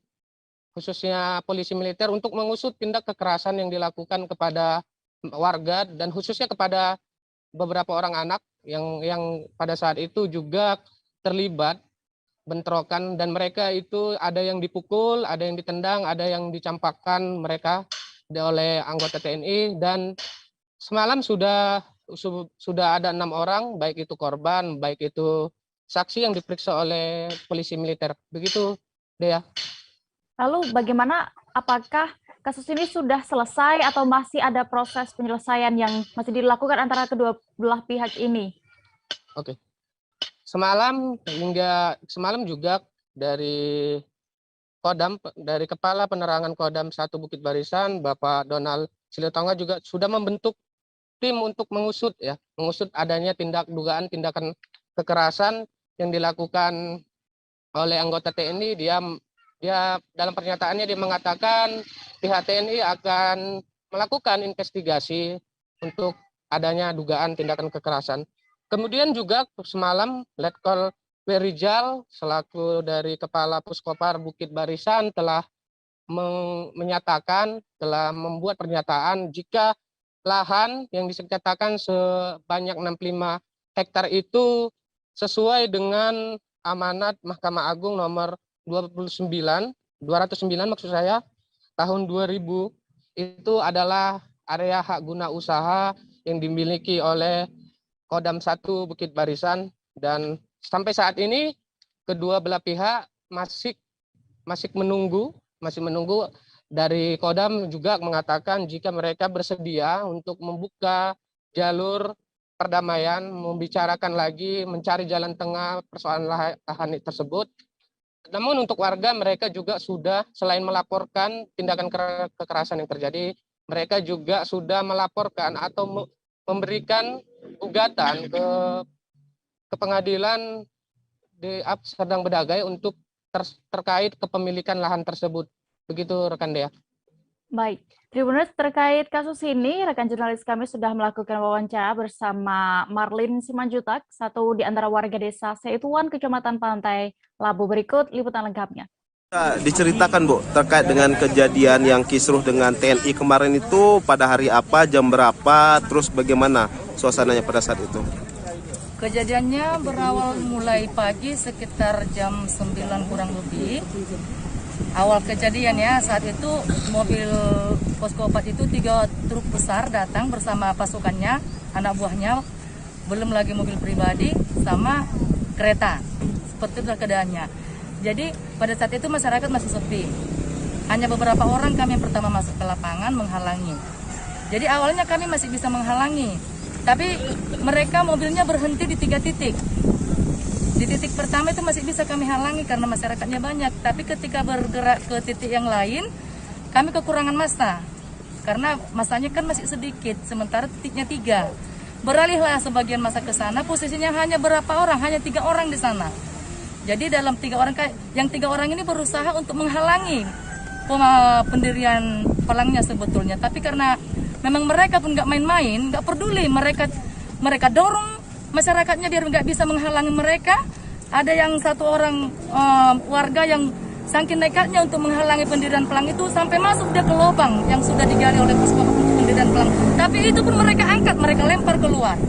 khususnya polisi militer, untuk mengusut tindak kekerasan yang dilakukan kepada warga dan khususnya kepada beberapa orang anak yang pada saat itu juga terlibat bentrokan dan mereka itu ada yang dipukul, ada yang ditendang, ada yang dicampakkan mereka oleh anggota TNI dan semalam sudah ada 6 orang, baik itu korban, baik itu saksi yang diperiksa oleh polisi militer. Begitu, Dea. Lalu bagaimana, apakah kasus ini sudah selesai atau masih ada proses penyelesaian yang masih dilakukan antara kedua belah pihak ini? Oke. Semalam juga dari Kepala Penerangan Kodam 1 Bukit Barisan, Bapak Donald Silutonga juga sudah membentuk tim untuk mengusut adanya dugaan tindakan kekerasan yang dilakukan oleh anggota TNI. Dia dalam pernyataannya dia mengatakan pihak TNI akan melakukan investigasi untuk adanya dugaan tindakan kekerasan. Kemudian juga semalam Letkol Rijal selaku dari Kepala Puskopar Bukit Barisan telah membuat pernyataan jika lahan yang dinyatakan sebanyak 65 hektar itu sesuai dengan amanat Mahkamah Agung nomor 209 maksud saya tahun 2000 itu adalah area hak guna usaha yang dimiliki oleh Kodam 1 Bukit Barisan dan sampai saat ini kedua belah pihak masih menunggu dari Kodam juga mengatakan jika mereka bersedia untuk membuka jalur perdamaian, membicarakan lagi, mencari jalan tengah persoalan lahan tersebut. Namun untuk warga mereka juga sudah selain melaporkan tindakan kekerasan yang terjadi, mereka juga sudah melaporkan atau memberikan gugatan ke pengadilan di Serdang Bedagai untuk terkait kepemilikan lahan tersebut. Begitu rekan Dea. Baik, Tribuners, terkait kasus ini, rekan jurnalis kami sudah melakukan wawancara bersama Marlin Simanjutak, satu di antara warga desa Setuan, Kecamatan Pantai Labu. Berikut liputan lengkapnya. Diceritakan Bu, terkait dengan kejadian yang kisruh dengan TNI kemarin itu pada hari apa, jam berapa, terus bagaimana? suasananya pada saat itu? Kejadiannya berawal mulai pagi sekitar jam 9 kurang lebih. Awal kejadian ya, saat itu mobil Posko 4 itu 3 truk besar datang bersama pasukannya, anak buahnya, belum lagi mobil pribadi sama kereta. Seperti itu keadaannya. Jadi pada saat itu masyarakat masih sepi. Hanya beberapa orang kami yang pertama masuk ke lapangan menghalangi. Jadi awalnya kami masih bisa menghalangi. Tapi mereka mobilnya berhenti di 3 titik. Di titik pertama itu masih bisa kami halangi karena masyarakatnya banyak. Tapi ketika bergerak ke titik yang lain, kami kekurangan massa. Karena massanya kan masih sedikit, sementara titiknya 3. Beralihlah sebagian massa ke sana, posisinya hanya berapa orang? Hanya 3 orang di sana. Jadi dalam 3 orang, yang 3 orang ini berusaha untuk menghalangi pendirian pelangnya sebetulnya. Tapi karena memang mereka pun nggak main-main, nggak peduli, mereka dorong masyarakatnya biar nggak bisa menghalangi mereka. Ada yang 1 orang warga yang saking nekatnya untuk menghalangi pendirian pelang itu sampai masuk dia ke lubang yang sudah digali oleh posko pendirian pelang. Tapi itu pun mereka angkat, mereka lempar keluar.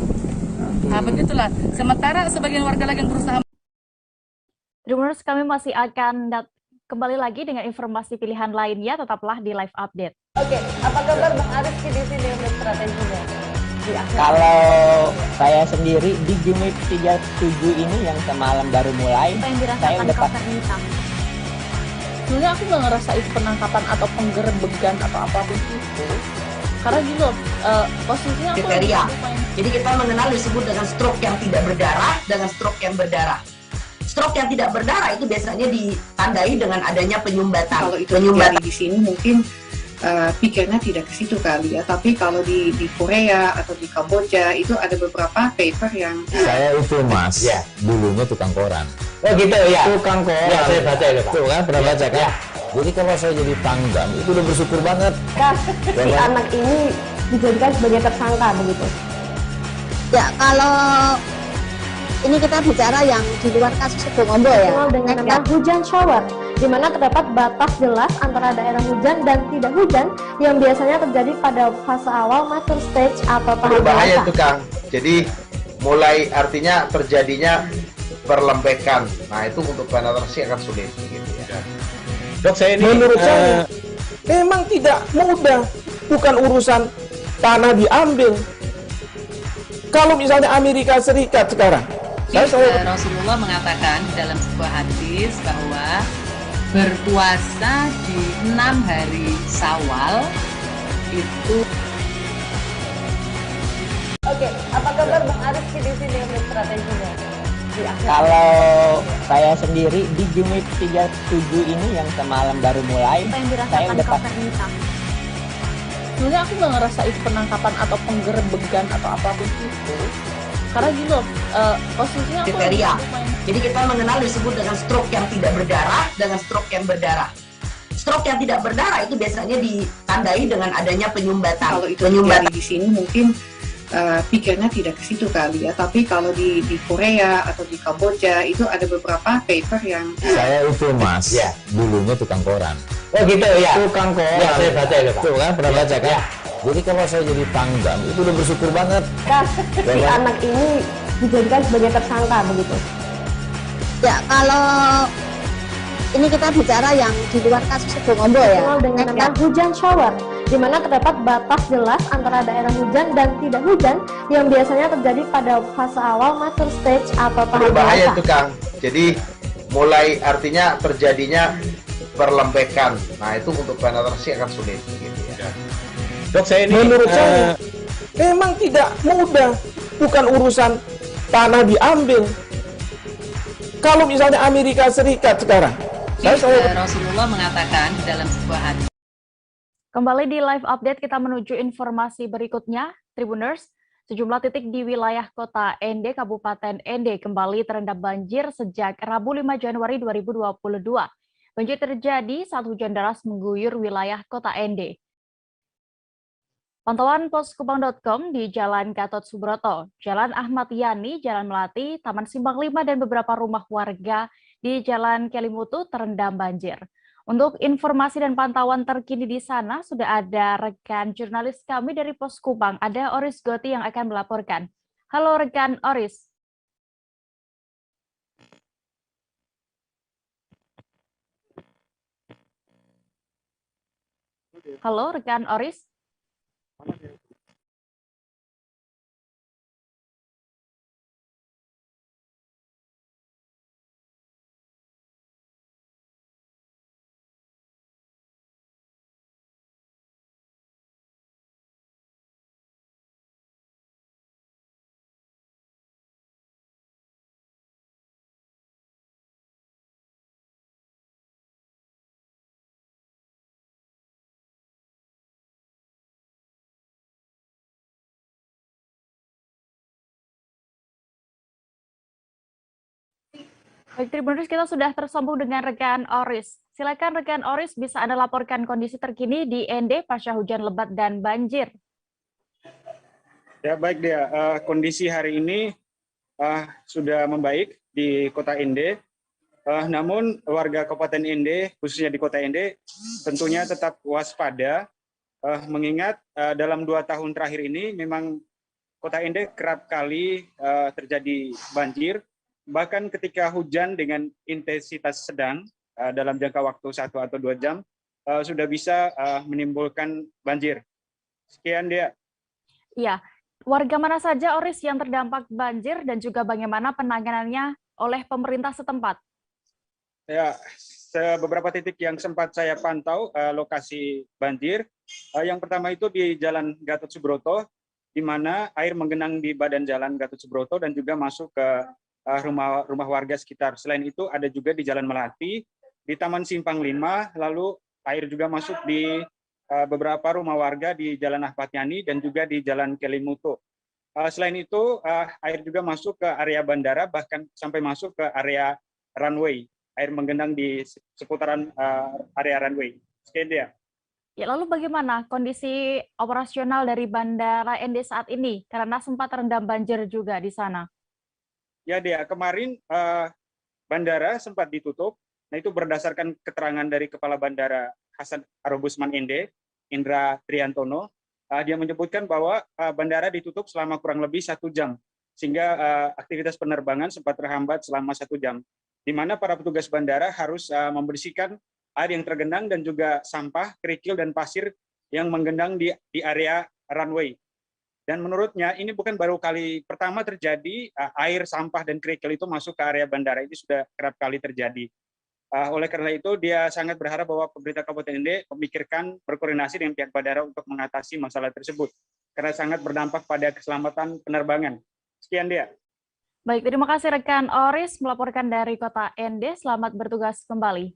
Nah begitulah. Sementara sebagian warga lagi yang berusaha. Tribuners, kami masih akan kembali lagi dengan informasi pilihan lainnya. Tetaplah di live update. Oke, apa kabar Bang Arief di sini untuk strateginya? Kalau saya sendiri di Jumit 37 ini yang semalam baru mulai, saya udah sebenarnya aku nggak ngerasa itu penangkapan atau penggerebekan atau apapun itu. Karena gitu, posisinya aku kriteria. Jadi kita mengenal disebut dengan stroke yang tidak berdarah dengan stroke yang berdarah. Stroke yang tidak berdarah itu biasanya ditandai dengan adanya penyumbatan. Kalau itu terjadi di sini mungkin pikirnya tidak ke situ kali ya. Tapi kalau di Korea atau di Kamboja itu ada beberapa paper yang saya itu Mas, ya. Dulunya tukang koran. Oh gitu ya. Tukang koran. Ya saya baca itu Pak. Tuh kan pernah baca kan? Ya. Jadi kalau saya jadi pangdam itu udah bersyukur banget. Si anak ini dijadikan sebagai tersangka begitu. Ya kalau ini kita bicara yang di luar kasus Situbondo ya. Dengan nama hujan shower, di mana terdapat batas jelas antara daerah hujan dan tidak hujan yang biasanya terjadi pada fase awal mature stage atau tahap berbahaya dewasa. itu Kang. Jadi mulai artinya terjadinya perlembekan. Nah itu untuk penetrasi akan sulit gitu ya. Dok saya ini menurut saya memang tidak mudah, bukan urusan tanah diambil. Kalau misalnya Amerika Serikat sekarang, Rasulullah mengatakan dalam sebuah hadis bahwa berpuasa di 6 hari Syawal itu. Oke, apa kabar Bang Arief di sini untuk strateginya? Kalau saya sendiri di Jumit 37 ini yang semalam baru mulai, saya udah sebenarnya aku nggak ngerasa itu penangkapan atau penggerebekan atau apapun itu. Karena gitu, posisinya aku kriteria. Jadi kita mengenal disebut dengan stroke yang tidak berdarah dengan stroke yang berdarah. Stroke yang tidak berdarah itu biasanya ditandai dengan adanya penyumbatan. Kalau itu terjadi di sini mungkin pikirnya tidak ke situ kali ya. Tapi kalau di Korea atau di Kamboja itu ada beberapa paper yang saya itu Mas, ya. Dulunya tukang koran. Oh gitu ya. Tukang koran. Ya saya baca itu Pak. Tuh kan pernah baca kan? Ya. Jadi kalau saya jadi pangdam itu udah bersyukur banget. Si anak ini dijadikan sebagai tersangka begitu. Ya kalau ini kita bicara yang di luar kasus Situbondo ya. Dengan nama hujan shower, di mana terdapat batas jelas antara daerah hujan dan tidak hujan yang biasanya terjadi pada fase awal mature stage atau tahap berbahaya dewasa. itu Kang. Jadi mulai artinya terjadinya perlembekan. Nah itu untuk penetrasi akan sulit gitu ya. Dok saya ini menurut saya memang tidak mudah, bukan urusan tanah diambil. Kalau misalnya Amerika Serikat sekarang, Rasulullah mengatakan dalam sebuah hadis. Kembali di live update, kita menuju informasi berikutnya. Tribuners, sejumlah titik di wilayah kota Ende, Kabupaten Ende kembali terendam banjir sejak Rabu 5 Januari 2022. Banjir terjadi saat hujan deras mengguyur wilayah kota Ende. Pantauan poskupang.com di Jalan Gatot Subroto, Jalan Ahmad Yani, Jalan Melati, Taman Simbang 5, dan beberapa rumah warga di Jalan Kelimutu terendam banjir. Untuk informasi dan pantauan terkini di sana, sudah ada rekan jurnalis kami dari Pos Kupang, ada Oris Goti yang akan melaporkan. Halo rekan Oris. Halo rekan Oris. Baik, Tribuners, kita sudah tersambung dengan rekan Oris. Silakan rekan Oris, bisa Anda laporkan kondisi terkini di ND pasca hujan lebat dan banjir. Ya, baik dia. Kondisi hari ini sudah membaik di Kota ND. Namun warga Kabupaten ND, khususnya di Kota ND, tentunya tetap waspada, mengingat dalam 2 tahun terakhir ini memang Kota ND kerap kali terjadi banjir. Bahkan ketika hujan dengan intensitas sedang dalam jangka waktu 1 atau 2 jam sudah bisa menimbulkan banjir. Sekian dia. Iya, warga mana saja Oris yang terdampak banjir dan juga bagaimana penanganannya oleh pemerintah setempat? Ya, beberapa titik yang sempat saya pantau lokasi banjir. Yang pertama itu di Jalan Gatot Subroto, di mana air menggenang di badan Jalan Gatot Subroto dan juga masuk ke rumah warga sekitar. Selain itu ada juga di Jalan Melati, di Taman Simpang 5, lalu air juga masuk di beberapa rumah warga di Jalan Ahmad Yani dan juga di Jalan Kelimutu. Selain itu air juga masuk ke area bandara, bahkan sampai masuk ke area runway. Air menggenang di seputaran area runway. Sekian dia. Ya, lalu bagaimana kondisi operasional dari Bandara ND saat ini? Karena sempat terendam banjir juga di sana. Ya, dia kemarin bandara sempat ditutup. Nah, itu berdasarkan keterangan dari Kepala Bandara Hasan Arobusman ND, Indra Triantono. Dia menyebutkan bahwa bandara ditutup selama kurang lebih 1 jam, sehingga aktivitas penerbangan sempat terhambat selama 1 jam, di mana para petugas bandara harus membersihkan air yang tergenang dan juga sampah, kerikil, dan pasir yang menggenang di area runway. Dan menurutnya ini bukan baru kali pertama terjadi air, sampah, dan kerikil itu masuk ke area bandara. Ini sudah kerap kali terjadi. Oleh karena itu, dia sangat berharap bahwa pemerintah Kabupaten ND memikirkan berkoordinasi dengan pihak bandara untuk mengatasi masalah tersebut, karena sangat berdampak pada keselamatan penerbangan. Sekian dia. Baik, terima kasih rekan Oris melaporkan dari Kota ND. Selamat bertugas kembali.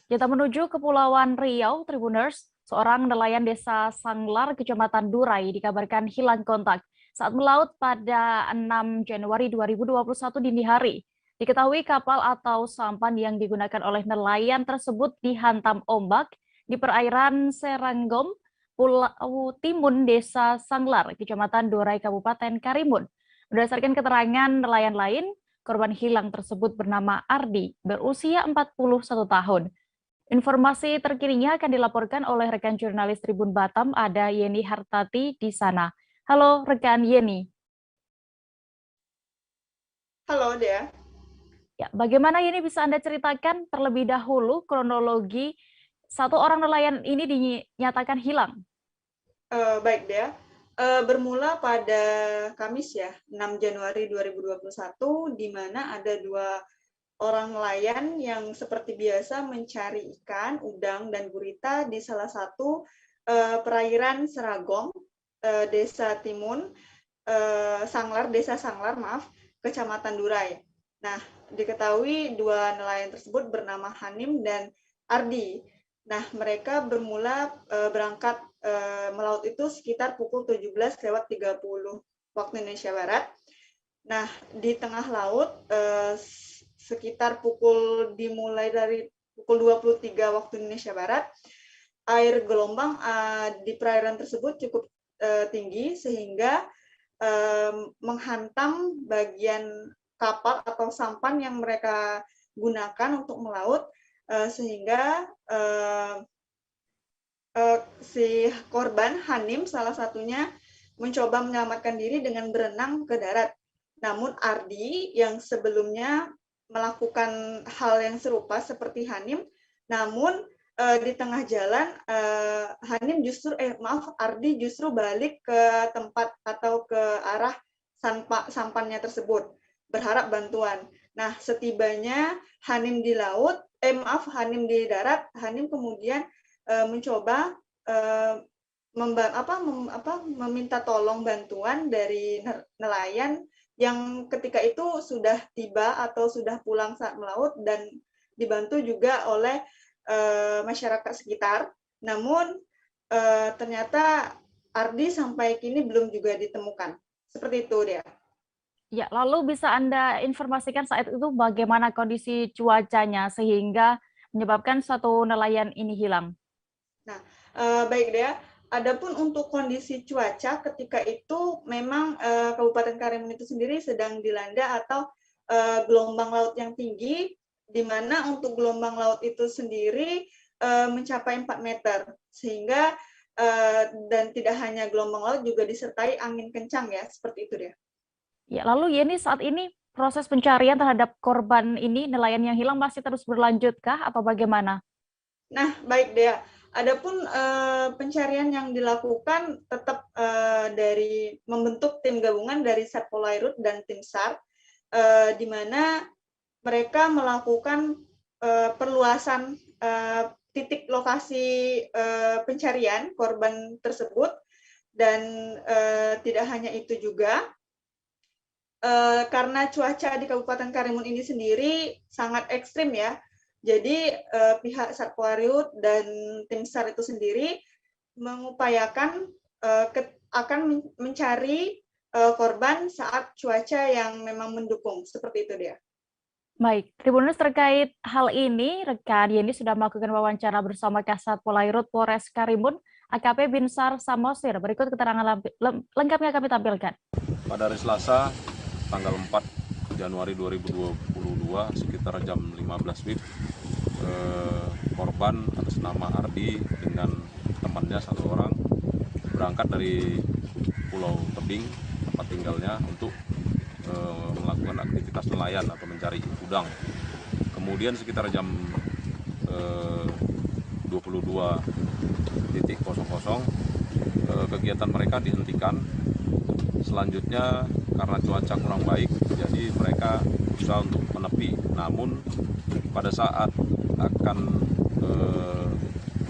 Kita menuju Kepulauan Riau, Tribuners. Seorang nelayan desa Sanglar, Kecamatan Durai, dikabarkan hilang kontak saat melaut pada 6 Januari 2021 dini hari. Diketahui kapal atau sampan yang digunakan oleh nelayan tersebut dihantam ombak di perairan Seranggom, Pulau Timun, Desa Sanglar, Kecamatan Durai, Kabupaten Karimun. Berdasarkan keterangan nelayan lain, korban hilang tersebut bernama Ardi, berusia 41 tahun. Informasi terkininya akan dilaporkan oleh rekan jurnalis Tribun Batam, ada Yeni Hartati di sana. Halo rekan Yeni. Halo Dea. Ya, bagaimana Yeni bisa Anda ceritakan terlebih dahulu kronologi satu orang nelayan ini dinyatakan hilang? Baik Dea. Bermula pada Kamis ya, 6 Januari 2021, di mana ada 2 orang nelayan yang seperti biasa mencari ikan, udang, dan gurita di salah satu perairan Seragong, Desa Timun, Desa Sanglar, Kecamatan Durai. Nah, diketahui 2 nelayan tersebut bernama Hanim dan Ardi. Nah, mereka bermula berangkat melaut itu sekitar pukul 17.30 waktu Indonesia Barat. Nah, di tengah laut, sekitar dimulai dari pukul 23 waktu Indonesia Barat, air gelombang di perairan tersebut cukup tinggi sehingga menghantam bagian kapal atau sampan yang mereka gunakan untuk melaut sehingga si korban Hanim salah satunya mencoba menyelamatkan diri dengan berenang ke darat. Namun Ardi yang sebelumnya melakukan hal yang serupa seperti Hanim, namun di tengah jalan Ardi justru balik ke tempat atau ke arah sampannya tersebut, berharap bantuan. Nah, setibanya Hanim di darat, Hanim kemudian mencoba meminta tolong bantuan dari nelayan yang ketika itu sudah tiba atau sudah pulang saat melaut dan dibantu juga oleh masyarakat sekitar. Namun ternyata Ardi sampai kini belum juga ditemukan. Seperti itu dia. Ya, lalu bisa Anda informasikan saat itu bagaimana kondisi cuacanya sehingga menyebabkan satu nelayan ini hilang? Nah, baik Dea. Adapun untuk kondisi cuaca ketika itu memang Kabupaten Karimun itu sendiri sedang dilanda atau gelombang laut yang tinggi, di mana untuk gelombang laut itu sendiri mencapai 4 meter, sehingga dan tidak hanya gelombang laut juga disertai angin kencang ya, seperti itu dia. Ya, lalu Yeni, saat ini proses pencarian terhadap korban ini, nelayan yang hilang masih terus berlanjutkah atau bagaimana? Nah, baik Dea. Adapun pencarian yang dilakukan tetap dari membentuk tim gabungan dari Satpolairut dan tim SAR, di mana mereka melakukan perluasan titik lokasi pencarian korban tersebut, dan tidak hanya itu juga, karena cuaca di Kabupaten Karimun ini sendiri sangat ekstrim ya. Jadi pihak Satpolairut dan tim SAR itu sendiri mengupayakan akan mencari korban saat cuaca yang memang mendukung. Seperti itu dia. Baik, Tribuners, terkait hal ini, rekan Yeni sudah melakukan wawancara bersama Kasat Polairut Polres Karimun, AKP Binsar Samosir. Berikut keterangan lengkapnya kami tampilkan. Pada hari Selasa, tanggal 4 Januari 2022, sekitar jam 15 WIB, korban atas nama Ardi dengan temannya 1 orang berangkat dari Pulau Tebing, tempat tinggalnya, untuk melakukan aktivitas nelayan atau mencari udang. Kemudian sekitar jam 22.00 kegiatan mereka dihentikan. Selanjutnya karena cuaca kurang baik, jadi mereka berusaha untuk menepi. Namun pada saat akan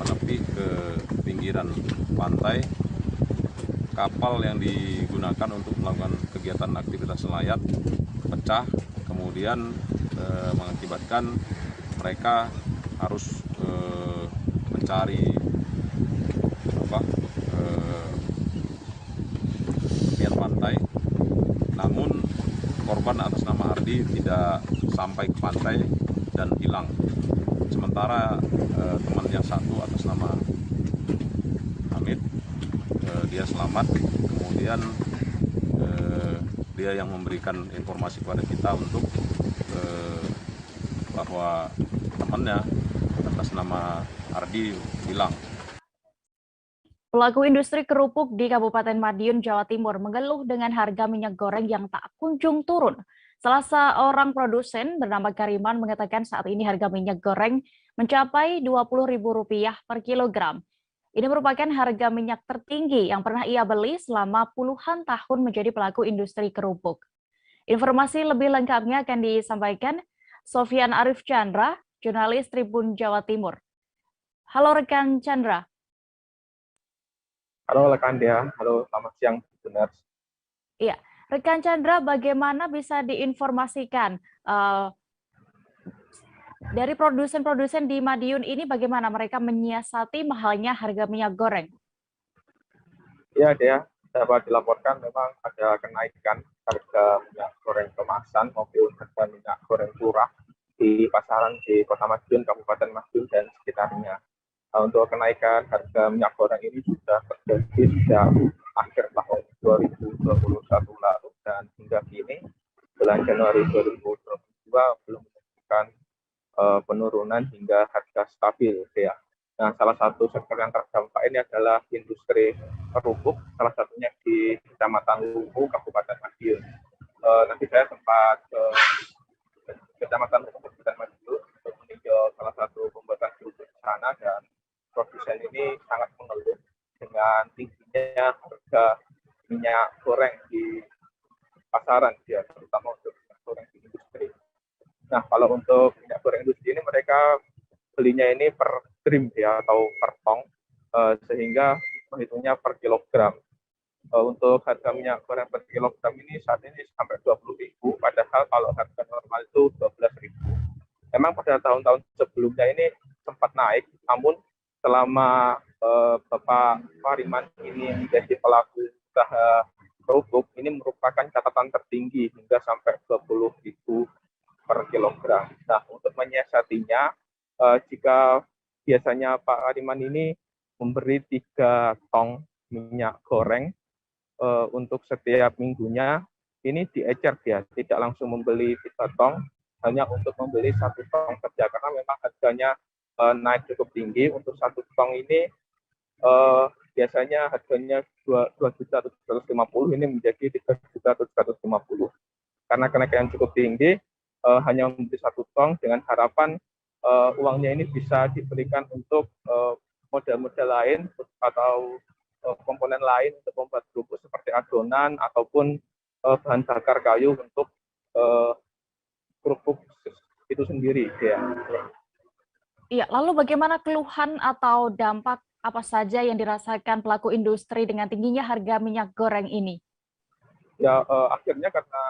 menepi ke pinggiran pantai, kapal yang digunakan untuk melakukan kegiatan aktivitas nelayan pecah, kemudian mengakibatkan mereka harus mencari tepian pantai. Namun korban atas nama Ardi tidak sampai ke pantai dan hilang. Sementara teman yang 1 atas nama Hamid, dia selamat. Kemudian dia yang memberikan informasi kepada kita untuk bahwa temannya atas nama Ardi hilang. Pelaku industri kerupuk di Kabupaten Madiun, Jawa Timur mengeluh dengan harga minyak goreng yang tak kunjung turun. Salah seorang produsen bernama Kariman mengatakan saat ini harga minyak goreng mencapai Rp20.000 per kilogram. Ini merupakan harga minyak tertinggi yang pernah ia beli selama puluhan tahun menjadi pelaku industri kerupuk. Informasi lebih lengkapnya akan disampaikan Sofyan Arif Chandra, jurnalis Tribun Jawa Timur. Halo rekan Chandra. Halo rekan Dea, halo selamat siang Tribuners. Iya, rekan Chandra, bagaimana bisa diinformasikan dari produsen-produsen di Madiun ini, bagaimana mereka menyiasati mahalnya harga minyak goreng? Ya Dea, dapat dilaporkan memang ada kenaikan harga minyak goreng kemasan maupun harga minyak goreng curah di pasaran di Kota Madiun, Kabupaten Madiun dan sekitarnya. Untuk kenaikan harga minyak goreng ini sudah terjadi sejak akhir tahun 2021 lalu dan hingga kini bulan Januari 2022 belum menunjukkan penurunan hingga harga stabil ya. Nah, salah satu sektor yang terdampak ini adalah industri kerupuk, salah satunya di Kecamatan Luwu, Kabupaten Madiun. Nanti saya sempat ke Kecamatan Luwu, Kabupaten Madiun untuk meninjau salah satu pembuatan kerupuk di sana, dan produsen ini sangat mengeluh dengan tingginya harga minyak goreng di pasaran ya, terutama untuk minyak goreng di industri. Nah, kalau untuk minyak goreng industri ini mereka belinya ini per gram ya, atau per tong, sehingga menghitungnya per kilogram. Untuk harga minyak goreng per kilogram ini saat ini sampai 20.000, padahal kalau harga normal itu 12.000. Memang pada tahun-tahun sebelumnya ini sempat naik, namun selama Bapak Pariman ini menjadi pelaku usaha kerupuk, ini merupakan catatan tertinggi hingga sampai 20.000 per kilogram. Nah, untuk menyiasatinya, jika biasanya Pak Ariman ini memberi 3 tong minyak goreng untuk setiap minggunya, ini diecer dia, tidak langsung membeli 3 tong, hanya untuk membeli 1 tong saja, karena memang harganya naik cukup tinggi. Untuk 1 tong ini biasanya harganya 2.750, ini menjadi 3.750. Karena kenaikan yang cukup tinggi, hanya membeli 1 tong dengan harapan uangnya ini bisa diberikan untuk modal-modal lain atau komponen lain untuk membuat kerupuk seperti adonan ataupun bahan bakar kayu untuk kerupuk itu sendiri ya. Iya, lalu bagaimana keluhan atau dampak apa saja yang dirasakan pelaku industri dengan tingginya harga minyak goreng ini? Ya, akhirnya karena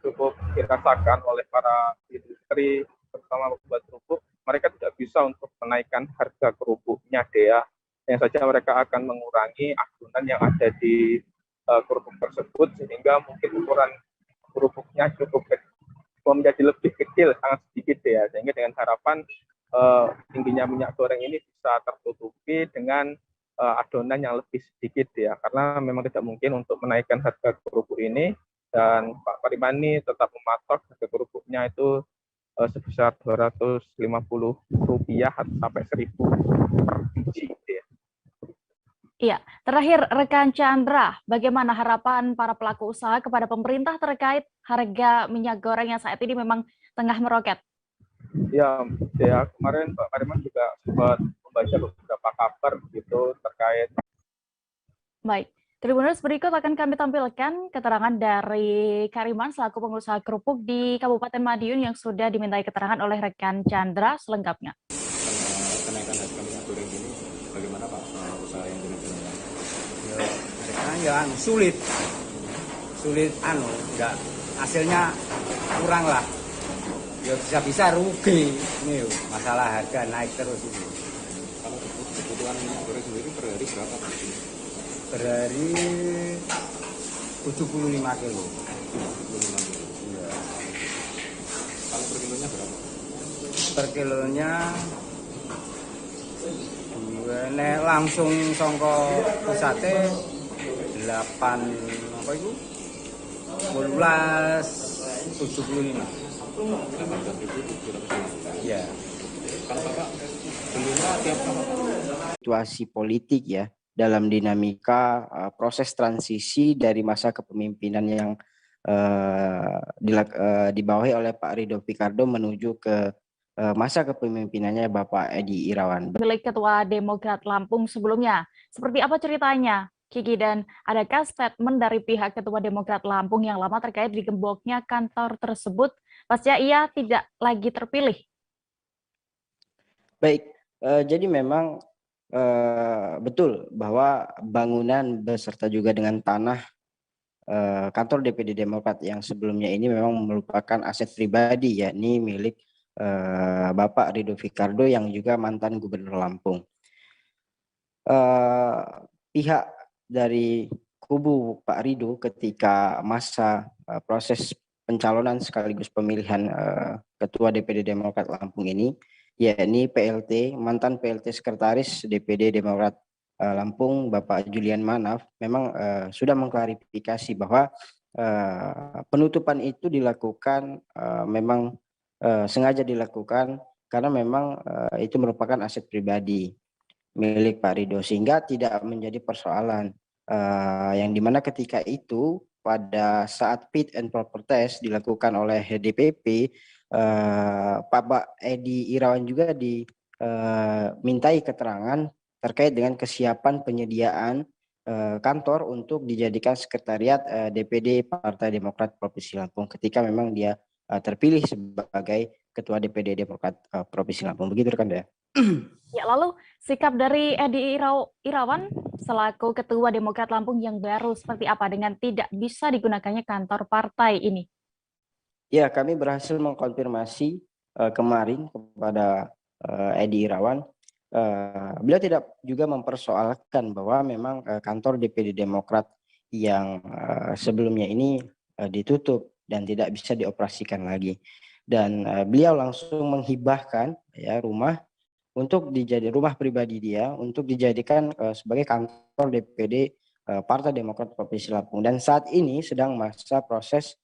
cukup dirasakan oleh para industri, terutama pembuat kerupuk, mereka tidak bisa untuk menaikkan harga kerupuknya Dea. Yang saja mereka akan mengurangi adonan yang ada di kerupuk tersebut, sehingga mungkin ukuran kerupuknya cukup menjadi lebih kecil, sangat sedikit ya, sehingga dengan harapan tingginya minyak goreng ini bisa tertutupi dengan adonan yang lebih sedikit ya, karena memang tidak mungkin untuk menaikkan harga kerupuk ini, dan Pak Parimani tetap mematok harga kerupuknya itu sebesar Rp250 sampai Rp1.000 per biji ya. Iya, terakhir rekan Chandra, bagaimana harapan para pelaku usaha kepada pemerintah terkait harga minyak goreng yang saat ini memang tengah meroket? Ya, kemarin Pak Pariman juga sempat membaca beberapa kabar gitu terkait. Baik, Tribuners, berikut akan kami tampilkan keterangan dari Kariman selaku pengusaha kerupuk di Kabupaten Madiun yang sudah dimintai keterangan oleh rekan Chandra selengkapnya. Kenaikan harga minyak goreng ini bagaimana Pak usaha yang dilakukan? Ya, sekarang ya sulit enggak, hasilnya kurang lah. Ya bisa-bisa rugi ini masalah harga naik terus ini. Kalau kebutuhan minyak goreng sendiri per hari berapa? Per hari 75 kilo. 75 kilo. Iya. Kalau per kilonya berapa? Per kilonya langsung songko pusate 8 apa itu? 12.75. Ya. Kalau Bapak belinya tiap kapan? Situasi politik ya, dalam dinamika proses transisi dari masa kepemimpinan yang dibawahi oleh Pak Ridho Picardo menuju ke masa kepemimpinannya Bapak Edi Irawan. Milik Ketua Demokrat Lampung sebelumnya, seperti apa ceritanya, Kiki, dan adakah statement dari pihak Ketua Demokrat Lampung yang lama terkait digemboknya kantor tersebut pasca ia tidak lagi terpilih? Baik, jadi memang betul bahwa bangunan beserta juga dengan tanah kantor DPD Demokrat yang sebelumnya ini memang merupakan aset pribadi, yakni milik Bapak Ridho Picardo yang juga mantan Gubernur Lampung. Pihak dari kubu Pak Ridho ketika masa proses pencalonan sekaligus pemilihan Ketua DPD Demokrat Lampung ini, yakni PLT, mantan PLT Sekretaris DPD Demokrat Lampung, Bapak Julian Manaf, memang sudah mengklarifikasi bahwa penutupan itu dilakukan memang sengaja dilakukan karena memang itu merupakan aset pribadi milik Pak Ridho, sehingga tidak menjadi persoalan yang dimana ketika itu pada saat fit and proper test dilakukan oleh DPP, Pak Edi Irawan juga dimintai keterangan terkait dengan kesiapan penyediaan kantor untuk dijadikan sekretariat DPD Partai Demokrat Provinsi Lampung ketika memang dia terpilih sebagai Ketua DPD Demokrat Provinsi Lampung. Begitu rekan ya. Ya, lalu sikap dari Edi Irawan selaku Ketua Demokrat Lampung yang baru seperti apa dengan tidak bisa digunakannya kantor partai ini? Ya, kami berhasil mengkonfirmasi kemarin kepada Edi Irawan. Beliau tidak juga mempersoalkan bahwa memang kantor DPD Demokrat yang sebelumnya ini ditutup dan tidak bisa dioperasikan lagi. Dan beliau langsung menghibahkan ya rumah pribadi dia untuk dijadikan sebagai kantor DPD Partai Demokrat Provinsi Lampung, dan saat ini sedang masa proses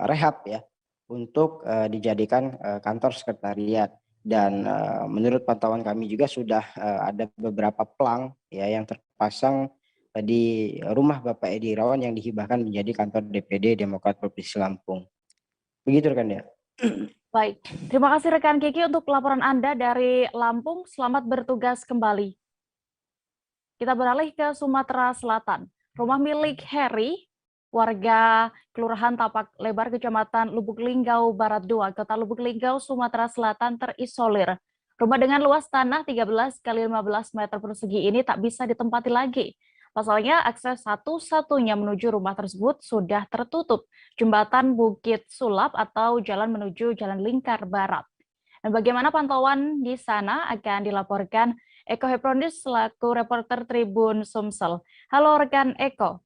rehab ya untuk dijadikan kantor sekretariat. Dan menurut pantauan kami juga sudah ada beberapa plang ya yang terpasang di rumah Bapak Edi Irawan yang dihibahkan menjadi kantor DPD Demokrat Provinsi Lampung. Begitu rekan ya. Baik, terima kasih rekan Kiki untuk laporan Anda dari Lampung. Selamat bertugas kembali. Kita beralih ke Sumatera Selatan. Rumah milik Heri, warga Kelurahan Tapak Lebar, Kecamatan Lubuk Linggau Barat 2, Kota Lubuk Linggau, Sumatera Selatan terisolir. Rumah dengan luas tanah 13 x 15 meter persegi ini tak bisa ditempati lagi. Pasalnya, akses satu-satunya menuju rumah tersebut sudah tertutup, jembatan Bukit Sulap atau jalan menuju Jalan Lingkar Barat. Dan bagaimana pantauan di sana akan dilaporkan Eko Heprondis selaku reporter Tribun Sumsel. Halo rekan Eko.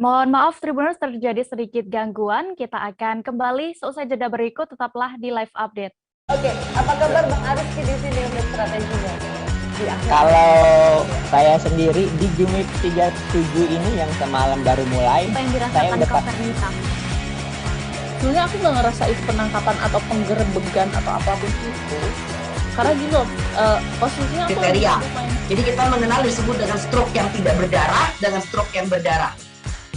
Mohon maaf Tribuners, terjadi sedikit gangguan. Kita akan kembali seusai jeda berikut, tetaplah di live update. Oke, apa kabar Bang Ariski di sini untuk strateginya? Kalau saya sendiri di Jumip 37 ini yang semalam baru mulai, saya udah sebenarnya aku nggak ngerasa itu penangkapan atau penggerebegan atau apapun itu. Karena gini loh, posisinya aku kriteria. Jadi kita mengenal disebut dengan stroke yang tidak berdarah dengan stroke yang berdarah.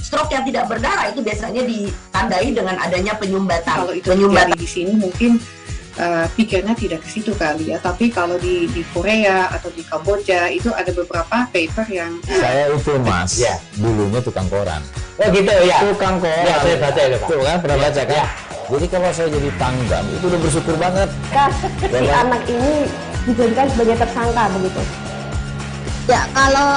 Stroke yang tidak berdarah itu biasanya ditandai dengan adanya penyumbatan. Kalau itu terjadi di sini mungkin pikirnya tidak ke situ kali ya. Tapi kalau di Korea atau di Kamboja itu ada beberapa paper yang saya itu mas, ya dulunya tukang koran. Oh gitu ya. Tukang koran. Ya, saya baca itu Pak. Tuh kan pernah baca kan? Ya. Jadi kalau saya jadi Pangdam itu udah bersyukur banget. Si anak ini dijadikan sebagai tersangka begitu. Ya, kalau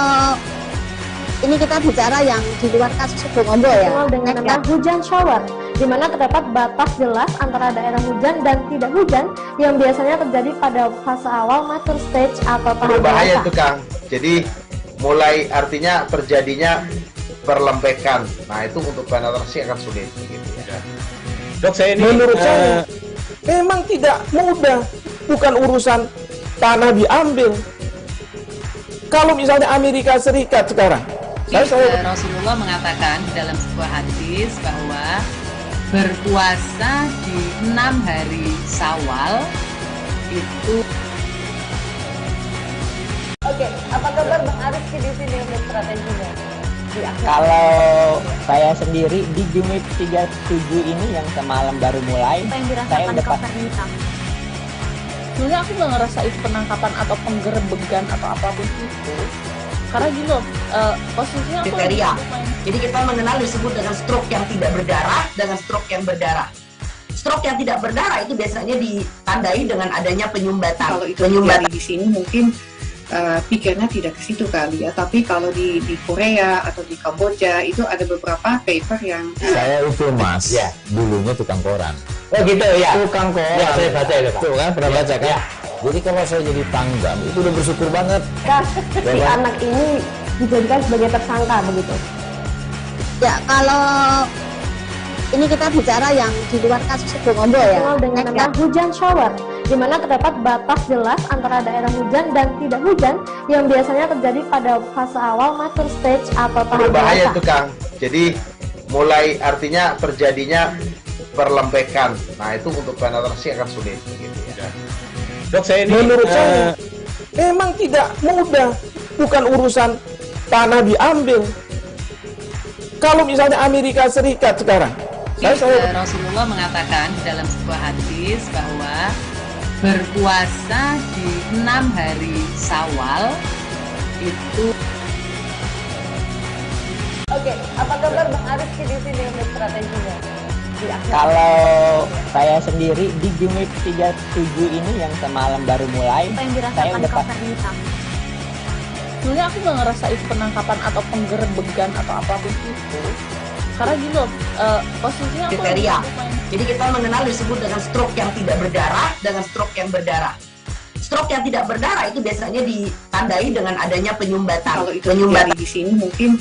ini kita bicara yang di luar kasus Sebongombo ya, dengan nama hujan shower, di mana terdapat batas jelas antara daerah hujan dan tidak hujan yang biasanya terjadi pada fase awal mature stage atau tahap berbahaya itu Kang. Jadi mulai artinya terjadinya perlembekan. Nah itu untuk penetrasi akan sulit. Gitu ya. Dok, saya ini menurut saya memang tidak mudah, bukan urusan tanah diambil. Kalau misalnya Amerika Serikat sekarang, Rasulullah mengatakan dalam sebuah hadis bahwa berpuasa di 6 hari Syawal itu. Oke, apa kabar Bang Ariski di sini untuk strateginya? Kalau saya sendiri di Jumip 37 ini yang semalam baru mulai, saya udah sebenarnya aku nggak ngerasa itu penangkapan atau penggerebegan atau apapun itu. Karena gini loh, posisinya kriteria. Jadi kita mengenal disebut dengan stroke yang tidak berdarah dengan stroke yang berdarah. Stroke yang tidak berdarah itu biasanya ditandai dengan adanya penyumbatan. Kalau itu terjadi di sini mungkin pikirnya tidak ke situ kali ya. Tapi kalau di Korea atau di Kamboja itu ada beberapa paper yang saya itu mas, ya dulunya tukang koran. Oh gitu ya. Tukang koran. Ya, saya baca itu Pak. Tuh kan pernah baca kan? Ya. Jadi kalau saya jadi Pangdam itu udah bersyukur banget. Si anak ini dijadikan sebagai tersangka begitu. Ya, kalau Ini kita bicara yang di luar kasus Sebongombo ya. Dengan nama hujan shower, di mana terdapat batas jelas antara daerah hujan dan tidak hujan yang biasanya terjadi pada fase awal mature stage atau tahap berbahaya dewasa. itu Kang. Jadi mulai artinya terjadinya perlembekan. Nah itu untuk penetrasi akan sulit. Gitu ya. Dok, saya ini menurut saya memang tidak mudah, bukan urusan tanah diambil. Kalau misalnya Amerika Serikat sekarang, Rasulullah mengatakan dalam sebuah hadis bahwa berpuasa di 6 hari Syawal itu. Oke, apa kabar Bang Arief di sini untuk strateginya? Kalau saya sendiri di Jumip 37 ini yang semalam baru mulai, saya udah pas. Sebenarnya aku nggak ngerasa itu penangkapan atau penggerebegan atau apapun itu. Karena gini loh, posisinya aku kriteria. Jadi kita mengenal disebut dengan stroke yang tidak berdarah dengan stroke yang berdarah. Stroke yang tidak berdarah itu biasanya ditandai dengan adanya penyumbatan. Kalau itu terjadi di sini mungkin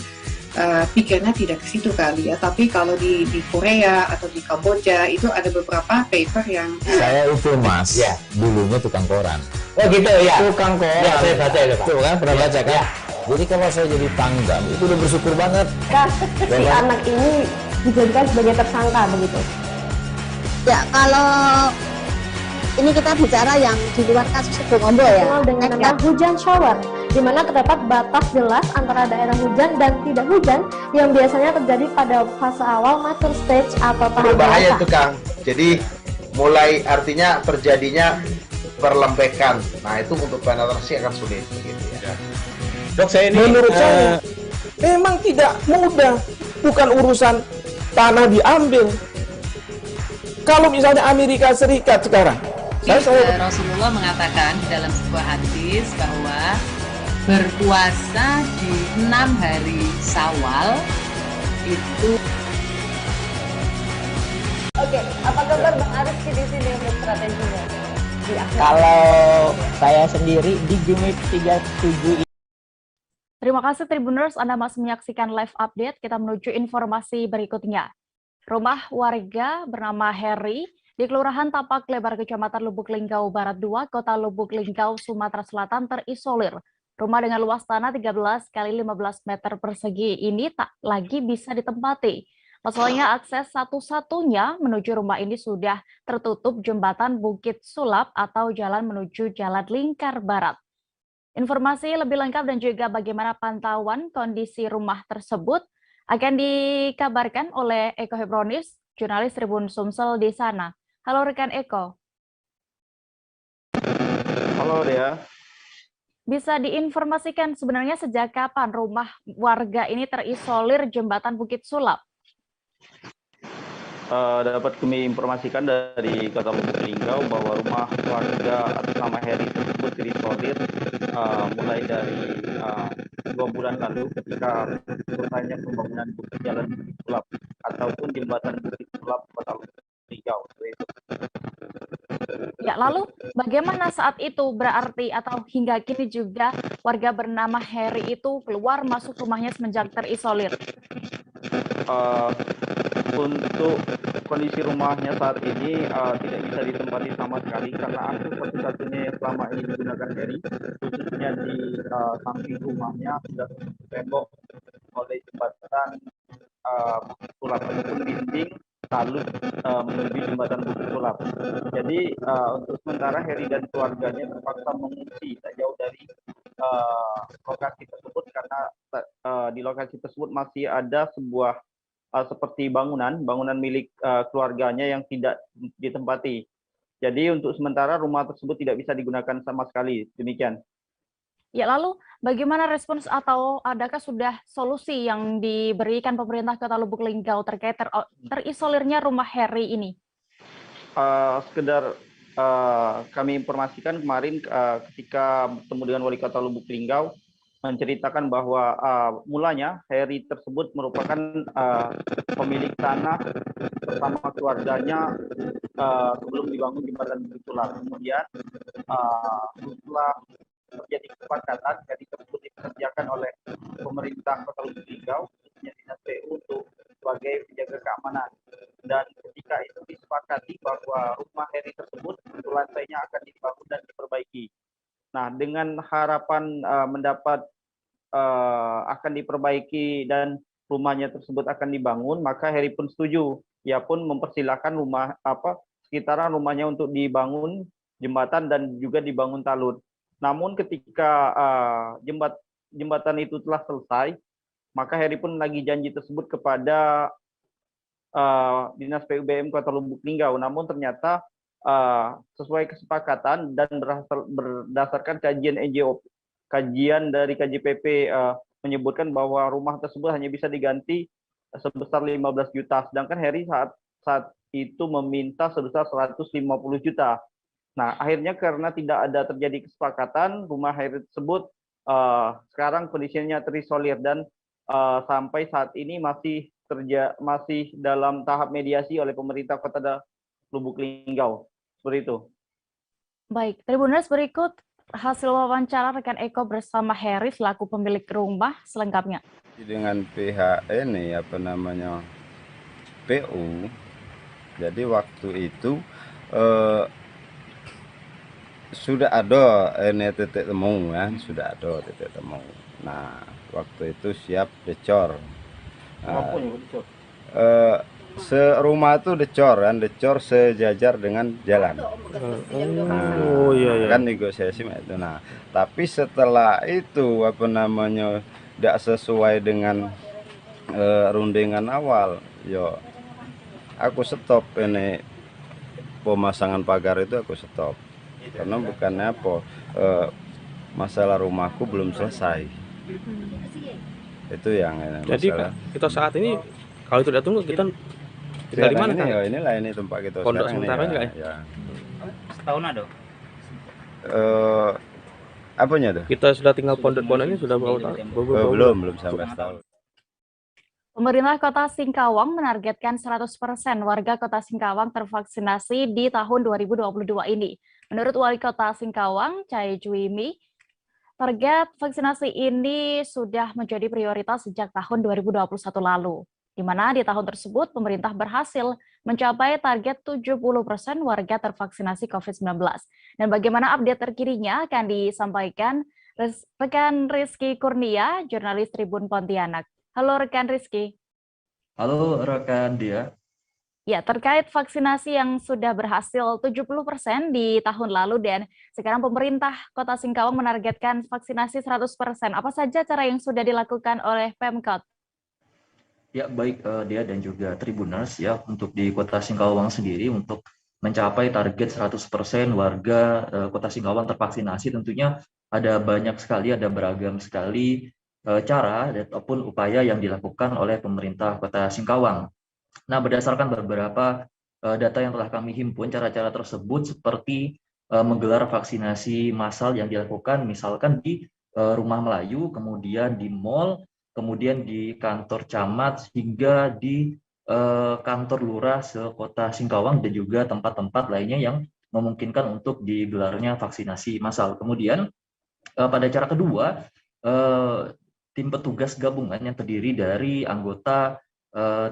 pikirnya tidak ke situ kali ya. Tapi kalau di Korea atau di Kamboja itu ada beberapa paper yang Saya itu Mas, dulunya tukang koran. Oh gitu ya. Tukang koran. Ya, saya baca itu Pak. Tuh kan, pernah baca kan? Ya. Jadi kalau saya jadi tanggam, itu udah bersyukur banget. Si anak ini dijadikan sebagai tersangka begitu. Ya, kalau ini kita bicara yang di luar kasus Sebongombo ya. Dengan nama hujan shower, di mana terdapat batas jelas antara daerah hujan dan tidak hujan yang biasanya terjadi pada fase awal mature stage atau tahap berbahaya dewasa. itu Kang. Jadi mulai artinya terjadinya perlembekan. Nah itu untuk penetrasi akan sulit. Gitu ya. Dok, saya ini menurut saya memang tidak mudah, bukan urusan tanah diambil. Kalau misalnya Amerika Serikat sekarang, Rasulullah mengatakan dalam sebuah hadis bahwa berpuasa di 6 hari Syawal itu. Oke, apa kabar Bang Arief di sini untuk strateginya? Kalau saya sendiri di Jumip 37 ini. Terima kasih Tribuners, Anda masih menyaksikan live update. Kita menuju informasi berikutnya. Rumah warga bernama Heri di Kelurahan Tapak Lebar, Kecamatan Lubuk Linggau Barat 2, Kota Lubuk Linggau, Sumatera Selatan terisolir. Rumah dengan luas tanah 13 x 15 meter persegi ini tak lagi bisa ditempati. Masalahnya akses satu-satunya menuju rumah ini sudah tertutup jembatan Bukit Sulap atau jalan menuju Jalan Lingkar Barat. Informasi lebih lengkap dan juga bagaimana pantauan kondisi rumah tersebut akan dikabarkan oleh Eko Hebronis, jurnalis Tribun Sumsel di sana. Halo rekan Eko. Halo Dea. Bisa diinformasikan sebenarnya sejak kapan rumah warga ini terisolir jembatan Bukit Sulap? Dapat kami informasikan dari Kota Lubuk Linggau bahwa rumah warga atas nama Heri tersebut terisolir mulai dari 2 bulan lalu ketika selesainya pembangunan Bukit Jalan Bukit Sulap ataupun jembatan Bukit Sulap Kota Lubuk Linggau. Ya, lalu bagaimana saat itu berarti atau hingga kini juga warga bernama Heri itu keluar masuk rumahnya semenjak terisolir? Untuk kondisi rumahnya saat ini tidak bisa ditempati sama sekali karena akses satu-satunya yang selama ini digunakan Heri, khususnya di samping rumahnya sudah tembok oleh jembatan Bukit Sulap ataupun dinding talut menuju jembatan Bukit Sulap. Jadi untuk sementara Heri dan keluarganya terpaksa mengungsi tak jauh dari lokasi tersebut karena di lokasi tersebut masih ada sebuah seperti bangunan milik keluarganya yang tidak ditempati. Jadi untuk sementara rumah tersebut tidak bisa digunakan sama sekali. Demikian. Ya, lalu bagaimana respons atau adakah sudah solusi yang diberikan pemerintah Kota Lubuk Linggau terkait terisolirnya rumah Heri ini? Sekedar kami informasikan kemarin ketika bertemu dengan Wali Kota Lubuk Linggau, menceritakan bahwa mulanya Heri tersebut merupakan pemilik tanah bersama keluarganya sebelum dibangun jembatan Bukit Sulap. Kemudian setelah terjadi kesepakatan, jadi tersebut dikerjakan oleh pemerintah Kota Lubuk Linggau, khususnya Dinas PU untuk sebagai penjaga keamanan. dan ketika itu disepakati bahwa rumah Heri tersebut lantainya akan dibangun dan diperbaiki. Nah, dengan harapan akan diperbaiki dan rumahnya tersebut akan dibangun, maka Heri pun setuju. Ia pun mempersilahkan sekitaran rumahnya untuk dibangun jembatan dan juga dibangun talut. Namun ketika jembatan itu telah selesai, maka Heri pun menagih janji tersebut kepada Dinas PUBM Kota Lubuk Linggau. Namun ternyata sesuai kesepakatan dan berdasarkan kajian NGO, kajian dari KJPP menyebutkan bahwa rumah tersebut hanya bisa diganti sebesar 15 juta, sedangkan Heri saat itu meminta sebesar 150 juta. Nah, akhirnya karena tidak ada terjadi kesepakatan, rumah Heri tersebut sekarang kondisinya terisolir dan sampai saat ini masih dalam tahap mediasi oleh pemerintah Kota Lubuk Linggau. Seperti itu. Baik, Tribuners, berikut hasil wawancara rekan Eko bersama Heri selaku pemilik rumah selengkapnya. Dengan pihak ini PU, jadi waktu itu sudah ada ini titik temu kan, sudah ada titik temu. Nah, waktu itu siap decor. Serumah itu decor sejajar dengan jalan. Kan negosiasi itu. Nah, tapi setelah itu tidak sesuai dengan rundingan awal, aku stop ini pemasangan pagar itu aku stop. Karena bukannya masalah rumahku belum selesai. Itu yang jadi masalah. Kita saat ini kalau tidak tunggu kita di mana kan? Ini tempat kita pondok sementara enggak ya? Setahun ada. Apanya tuh? Kita sudah tinggal pondok ini sudah berapa tahun? Belum sampai setahun. Pemerintah Kota Singkawang menargetkan 100% warga Kota Singkawang tervaksinasi di tahun 2022 ini. Menurut Wali Kota Singkawang, Chai Juimi, target vaksinasi ini sudah menjadi prioritas sejak tahun 2021 lalu, di mana di tahun tersebut pemerintah berhasil mencapai target 70% warga tervaksinasi COVID-19. Dan bagaimana update terkininya akan disampaikan rekan Rizky Kurnia, jurnalis Tribun Pontianak. Halo rekan Rizky. Halo rekan Dia. Ya, terkait vaksinasi yang sudah berhasil 70% di tahun lalu dan sekarang pemerintah Kota Singkawang menargetkan vaksinasi 100%. Apa saja cara yang sudah dilakukan oleh Pemkot? Ya, baik Dia dan juga Tribuners ya, untuk di Kota Singkawang sendiri untuk mencapai target 100% warga Kota Singkawang tervaksinasi tentunya ada banyak sekali, ada beragam sekali cara ataupun upaya yang dilakukan oleh pemerintah Kota Singkawang. Nah, berdasarkan beberapa data yang telah kami himpun, cara-cara tersebut seperti menggelar vaksinasi massal yang dilakukan misalkan di Rumah Melayu, kemudian di mal, kemudian di kantor camat, hingga di kantor lurah se-Kota Singkawang dan juga tempat-tempat lainnya yang memungkinkan untuk digelarnya vaksinasi massal. Kemudian pada cara kedua, tim petugas gabungan yang terdiri dari anggota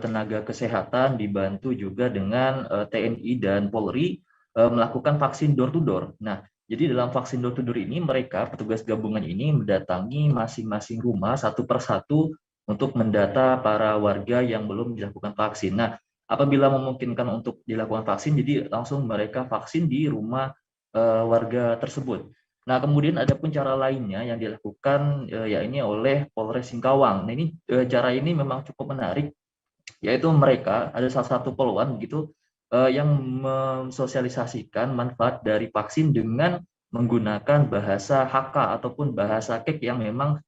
tenaga kesehatan dibantu juga dengan TNI dan Polri melakukan vaksin door to door. Nah, jadi dalam vaksin door to door ini mereka petugas gabungan ini mendatangi masing-masing rumah satu persatu untuk mendata para warga yang belum dilakukan vaksin. Nah, apabila memungkinkan untuk dilakukan vaksin, jadi langsung mereka vaksin di rumah warga tersebut. Nah, kemudian ada pun cara lainnya yang dilakukan yakni oleh Polres Singkawang. Nah, ini cara ini memang cukup menarik, yaitu mereka ada salah satu poluan gitu yang mensosialisasikan manfaat dari vaksin dengan menggunakan bahasa HK ataupun bahasa KEK yang memang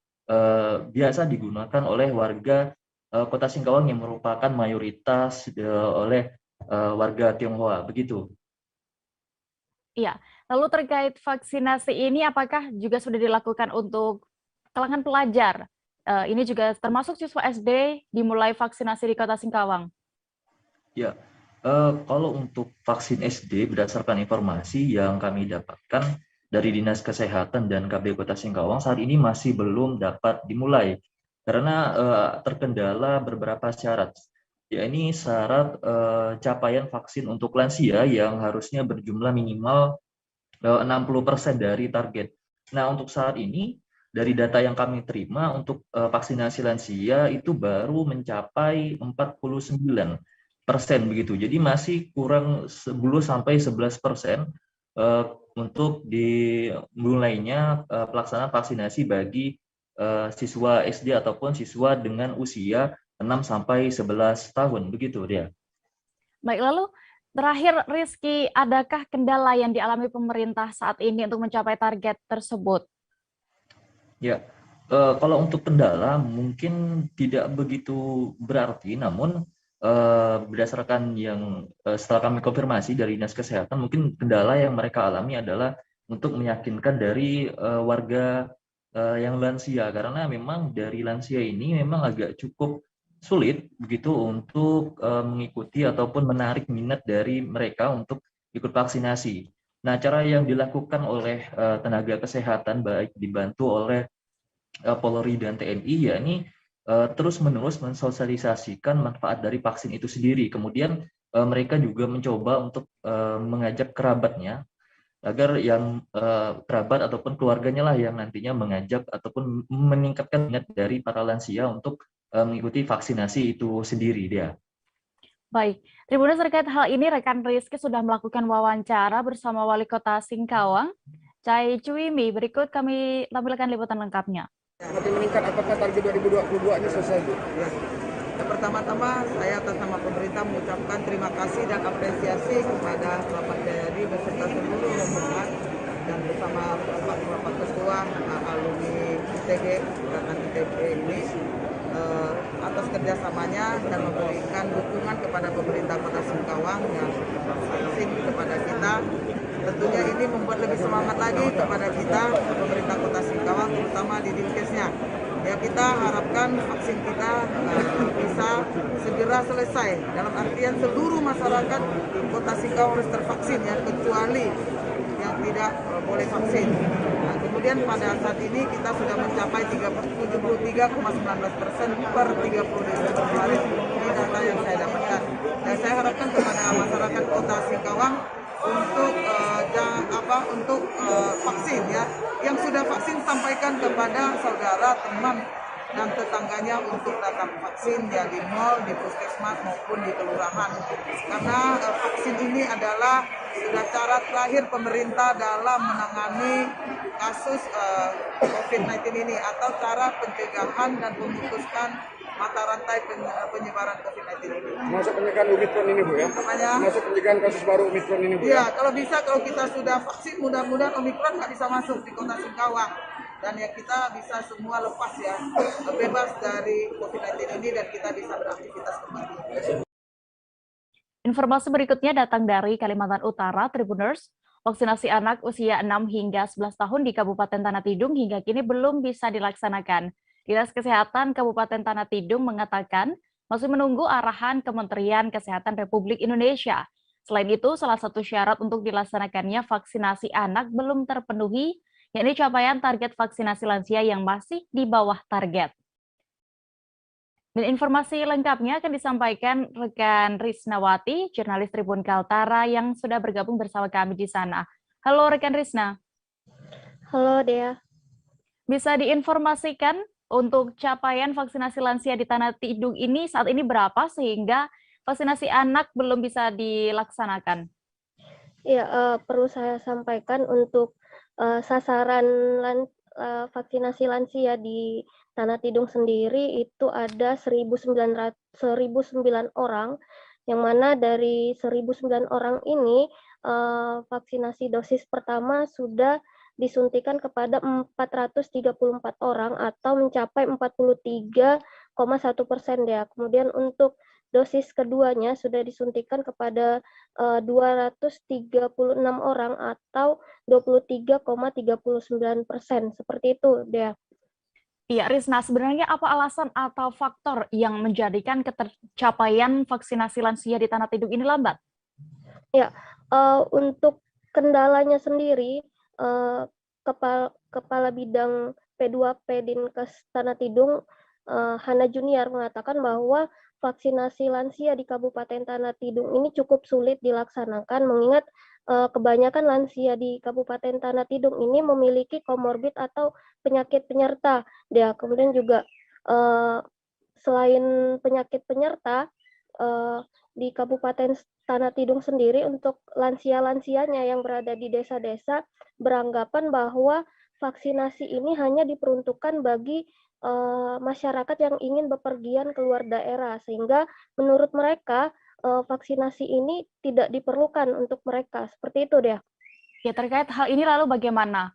biasa digunakan oleh warga Kota Singkawang yang merupakan mayoritas oleh warga Tionghoa, begitu. Iya, lalu terkait vaksinasi ini apakah juga sudah dilakukan untuk kalangan pelajar? Ini juga termasuk siswa SD dimulai vaksinasi di Kota Singkawang. Ya, kalau untuk vaksin SD berdasarkan informasi yang kami dapatkan dari Dinas Kesehatan dan KB Kota Singkawang saat ini masih belum dapat dimulai karena terkendala beberapa syarat. yakni syarat capaian vaksin untuk lansia yang harusnya berjumlah minimal 60% dari target. Nah, untuk saat ini dari data yang kami terima untuk vaksinasi lansia itu baru mencapai 49% begitu. Jadi masih kurang 10 sampai 11% untuk dimulainya pelaksanaan vaksinasi bagi siswa SD ataupun siswa dengan usia 6 sampai 11 tahun begitu dia. Baik, lalu terakhir Rizky, adakah kendala yang dialami pemerintah saat ini untuk mencapai target tersebut? Ya, kalau untuk kendala mungkin tidak begitu berarti, namun berdasarkan yang setelah kami konfirmasi dari Dinas Kesehatan, mungkin kendala yang mereka alami adalah untuk meyakinkan dari warga yang lansia, karena memang dari lansia ini memang agak cukup sulit begitu untuk mengikuti ataupun menarik minat dari mereka untuk ikut vaksinasi. Nah, cara yang dilakukan oleh tenaga kesehatan baik dibantu oleh Polri dan TNI yakni terus-menerus mensosialisasikan manfaat dari vaksin itu sendiri. Kemudian mereka juga mencoba untuk mengajak kerabatnya agar yang kerabat ataupun keluarganya lah yang nantinya mengajak ataupun meningkatkan minat dari para lansia untuk mengikuti vaksinasi itu sendiri dia. Baik, Tribuners terkait hal ini rekan Rizky sudah melakukan wawancara bersama Wali Kota Singkawang, Cai Cuimi. Berikut kami tampilkan liputan lengkapnya. Makin meningkat, apakah target 2022 ini selesai, Bu? Ya. Yang pertama-tama saya atas nama pemerintah mengucapkan terima kasih dan apresiasi kepada Bapak Jayadi beserta seluruh rombongan dan bersama Bapak Ketua alumni ITB dan ITB ini atas kerjasamanya dan memberikan dukungan kepada pemerintah Kota Singkawang yang vaksin kepada kita. Tentunya ini membuat lebih semangat lagi kepada kita, pemerintah Kota Singkawang, terutama di Dinkesnya. Ya, kita harapkan vaksin kita bisa segera selesai. Dalam artian seluruh masyarakat Kota Singkawang harus tervaksin, ya, kecuali yang tidak boleh vaksin. Nah, kemudian pada saat ini kita sudah mencapai 73,19% per 30 Desember kemarin di data yang saya dapatkan. Dan saya harapkan kepada masyarakat Kota Singkawang untuk vaksin, ya, yang sudah vaksin sampaikan kepada saudara, teman dan tetangganya untuk datang vaksin, ya, di mall, di puskesmas maupun di kelurahan, karena vaksin ini adalah sudah cara terakhir pemerintah dalam menangani kasus COVID-19 ini atau cara pencegahan dan memutuskan mata rantai penyebaran COVID-19 ini. Masuk pencegahan Omikron ini, Bu, ya? Masuk pencegahan kasus baru Omikron ini, Bu, ya? Kalau bisa, kalau kita sudah vaksin, mudah-mudahan Omikron nggak bisa masuk di Kota Singkawang. Dan ya kita bisa semua lepas, ya, bebas dari COVID-19 ini dan kita bisa beraktivitas kembali. Informasi berikutnya datang dari Kalimantan Utara, Tribuners. Vaksinasi anak usia 6 hingga 11 tahun di Kabupaten Tanah Tidung hingga kini belum bisa dilaksanakan. Dinas Kesehatan Kabupaten Tanah Tidung mengatakan masih menunggu arahan Kementerian Kesehatan Republik Indonesia. Selain itu, salah satu syarat untuk dilaksanakannya vaksinasi anak belum terpenuhi, yakni capaian target vaksinasi lansia yang masih di bawah target. Dan informasi lengkapnya akan disampaikan rekan Risnawati, jurnalis Tribun Kaltara yang sudah bergabung bersama kami di sana. Halo rekan Risna. Halo Dea. Bisa diinformasikan untuk capaian vaksinasi lansia di Tanah Tidung ini saat ini berapa sehingga vaksinasi anak belum bisa dilaksanakan? Ya, perlu saya sampaikan untuk sasaran vaksinasi lansia di Tanah Tidung sendiri itu ada 1.009 orang, yang mana dari 1.009 orang ini vaksinasi dosis pertama sudah disuntikan kepada 434 orang atau mencapai 43,1% ya. Kemudian untuk dosis keduanya sudah disuntikan kepada 236 orang atau 23,39%. Seperti itu, Dea. Iya, Risna, sebenarnya apa alasan atau faktor yang menjadikan capaian vaksinasi lansia di Tanah Tidung ini lambat? Ya, untuk kendalanya sendiri, Kepala Bidang P2P Dinkes Tanah Tidung, Hana Junior, mengatakan bahwa vaksinasi lansia di Kabupaten Tanah Tidung ini cukup sulit dilaksanakan mengingat kebanyakan lansia di Kabupaten Tanah Tidung ini memiliki komorbid atau penyakit penyerta. Kemudian juga selain penyakit penyerta, di Kabupaten Tanah Tidung sendiri untuk lansia-lansianya yang berada di desa-desa beranggapan bahwa vaksinasi ini hanya diperuntukkan bagi masyarakat yang ingin bepergian keluar daerah, sehingga menurut mereka vaksinasi ini tidak diperlukan untuk mereka. Seperti itu, Dea. Ya, terkait hal ini lalu bagaimana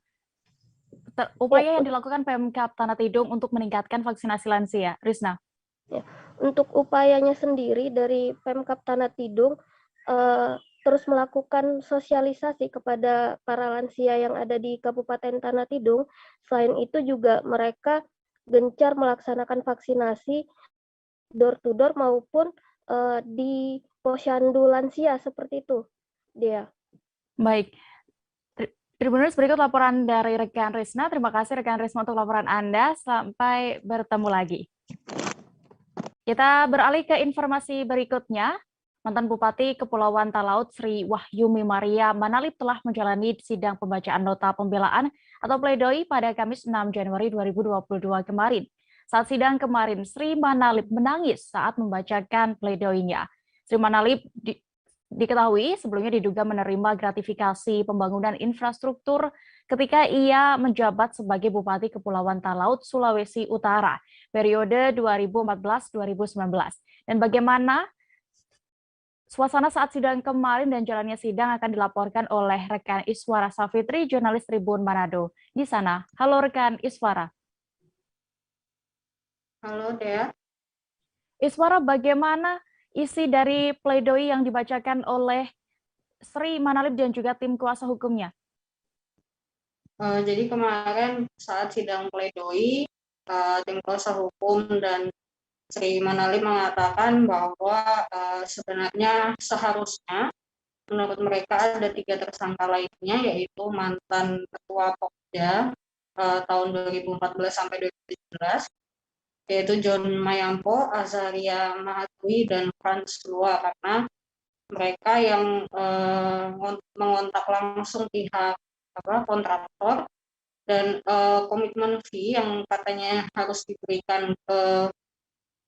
upaya yang dilakukan Pemkab Tanah Tidung untuk meningkatkan vaksinasi lansia? Risna. Ya, untuk upayanya sendiri dari Pemkab Tanah Tidung terus melakukan sosialisasi kepada para lansia yang ada di Kabupaten Tanah Tidung. Selain itu juga mereka gencar melaksanakan vaksinasi door to door maupun di posyandu lansia seperti itu, Dea. Baik. Tribuners, berikut laporan dari rekan Risna. Terima kasih rekan Risma untuk laporan Anda. Sampai bertemu lagi. Kita beralih ke informasi berikutnya. Mantan Bupati Kepulauan Talaut Sri Wahyumi Maria Manalip telah menjalani sidang pembacaan nota pembelaan atau pledoi pada Kamis 6 Januari 2022 kemarin. Saat sidang kemarin, Sri Manalip menangis saat membacakan pledoinya. Sri Manalip diketahui sebelumnya diduga menerima gratifikasi pembangunan infrastruktur ketika ia menjabat sebagai Bupati Kepulauan Talaut, Sulawesi Utara, periode 2014-2019. Dan bagaimana suasana saat sidang kemarin dan jalannya sidang akan dilaporkan oleh rekan Iswara Safitri, jurnalis Tribun Manado. Di sana, halo rekan Iswara. Halo Dea. Iswara, bagaimana isi dari pledoi yang dibacakan oleh Sri Manalip dan juga tim kuasa hukumnya? Jadi kemarin saat sidang pledoi, tim kuasa hukum dan Sri Manalip mengatakan bahwa sebenarnya seharusnya menurut mereka ada 3 tersangka lainnya, yaitu mantan Ketua Pokja tahun 2014 sampai 2017, yaitu John Mayampo, Azaria Mahatwi, dan Frans Lua, karena mereka yang mengontak langsung pihak kontraktor dan komitmen fee yang katanya harus diberikan ke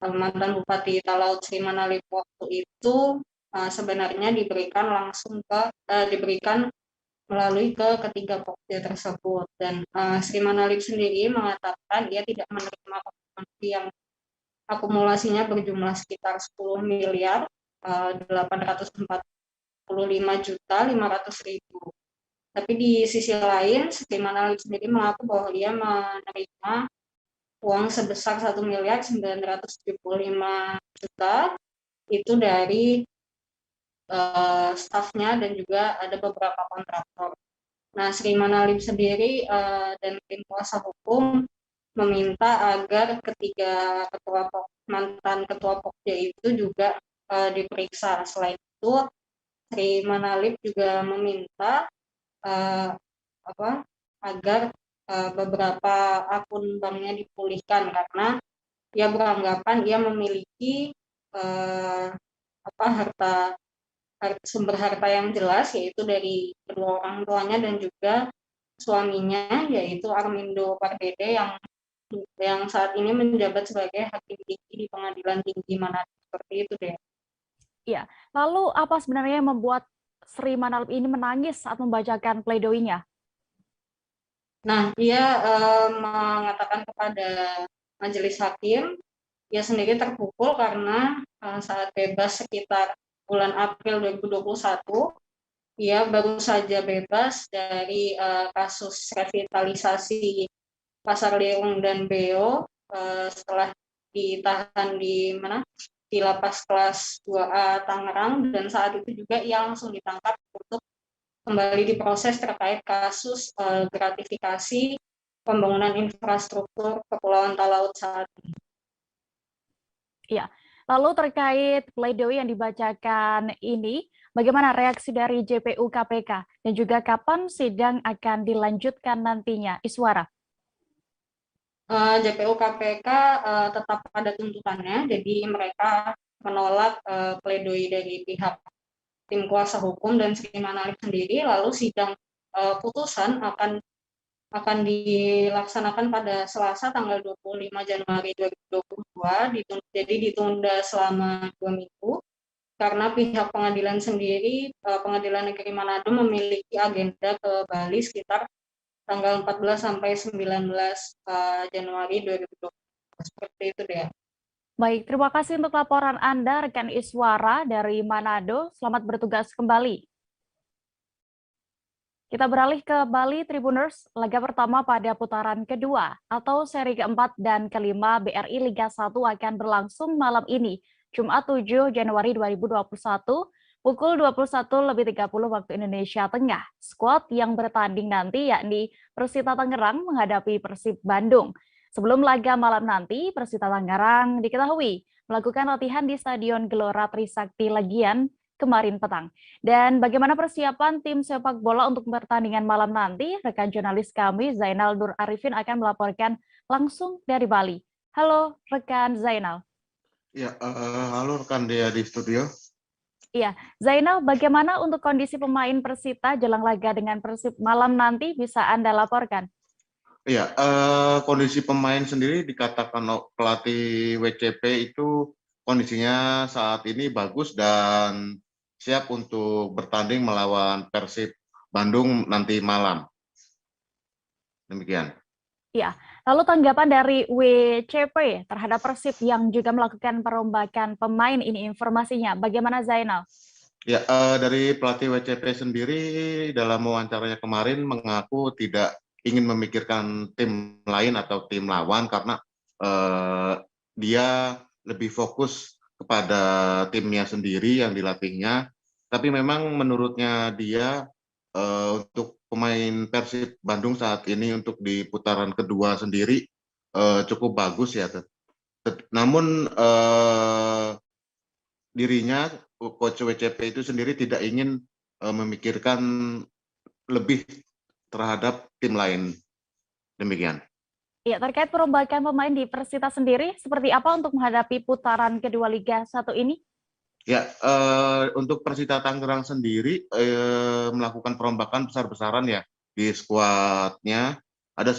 mantan Bupati Talaut Sri Manalip waktu itu sebenarnya diberikan diberikan melalui ketiga pokja tersebut. Dan Sri Manalip sendiri mengatakan dia tidak menerima komitmen fee yang akumulasinya berjumlah sekitar 10 miliar 845.500.000. Tapi di sisi lain, Sri Manalip sendiri mengaku bahwa dia menerima uang sebesar 1.975.000.000 itu dari stafnya dan juga ada beberapa kontraktor. Nah, Sri Manalip sendiri dan tim kuasa hukum meminta agar ketiga mantan ketua Pokja itu juga diperiksa. Selain itu, Sri Manalip juga meminta agar beberapa akun banknya dipulihkan karena ia beranggapan ia memiliki sumber harta yang jelas, yaitu dari kedua orang tuanya dan juga suaminya, yaitu Armindo Pardede yang saat ini menjabat sebagai hakim tinggi di Pengadilan Tinggi Manado. Seperti itu deh. Iya. Lalu apa sebenarnya yang membuat Sri Manalip ini menangis saat membacakan pledoinya? Nah, dia mengatakan kepada majelis hakim, dia sendiri terpukul karena saat bebas sekitar bulan April 2021, ia baru saja bebas dari kasus revitalisasi Pasar Leung dan Beo setelah ditahan di Lapas Kelas 2A Tangerang, dan saat itu juga ia langsung ditangkap untuk kembali diproses terkait kasus gratifikasi pembangunan infrastruktur Kepulauan Talaut saat ini. Iya. Lalu terkait pledoi yang dibacakan ini, bagaimana reaksi dari JPU KPK dan juga kapan sidang akan dilanjutkan nantinya, Iswara? JPU KPK tetap pada tuntutannya, jadi mereka menolak pledoi dari pihak tim kuasa hukum dan Sri Manalip sendiri. Lalu sidang putusan akan dilaksanakan pada Selasa tanggal 25 Januari 2022, jadi ditunda selama 2 minggu karena pihak pengadilan sendiri, Pengadilan Negeri Manado memiliki agenda ke Bali sekitar tanggal 14 sampai 19 Januari 2022. Seperti itu deh. Baik, terima kasih untuk laporan Anda, rekan Iswara dari Manado. Selamat bertugas kembali. Kita beralih ke Bali Tribuners, laga pertama pada putaran kedua atau seri keempat dan kelima BRI Liga 1 akan berlangsung malam ini, Jumat 7 Januari 2021, pukul 21.30 waktu Indonesia Tengah. Skuad yang bertanding nanti yakni Persita Tangerang menghadapi Persib Bandung. Sebelum laga malam nanti, Persita Tangerang diketahui melakukan latihan di Stadion Gelora Trisakti Legian kemarin petang. Dan bagaimana persiapan tim sepak bola untuk pertandingan malam nanti? Rekan jurnalis kami Zainal Nur Arifin akan melaporkan langsung dari Bali. Halo rekan Zainal. Ya, halo rekan Dea di studio. Iya, Zainal, bagaimana untuk kondisi pemain Persita jelang laga dengan Persib malam nanti bisa Anda laporkan? Iya, kondisi pemain sendiri dikatakan pelatih WCP itu kondisinya saat ini bagus dan siap untuk bertanding melawan Persib Bandung nanti malam. Demikian. Iya, lalu tanggapan dari WCP terhadap Persib yang juga melakukan perombakan pemain ini informasinya, bagaimana Zainal? Ya, dari pelatih WCP sendiri dalam wawancaranya kemarin mengaku tidak ingin memikirkan tim lain atau tim lawan karena dia lebih fokus kepada timnya sendiri yang dilatihnya. Tapi memang menurutnya dia untuk pemain Persib Bandung saat ini untuk di putaran kedua sendiri cukup bagus ya. Namun dirinya, coach WCP itu sendiri tidak ingin memikirkan lebih terhadap tim lain. Demikian. Ya, terkait perombakan pemain di Persita sendiri, seperti apa untuk menghadapi putaran kedua Liga 1 ini? Ya, untuk Persita Tangerang sendiri melakukan perombakan besar-besaran ya di skuadnya. Ada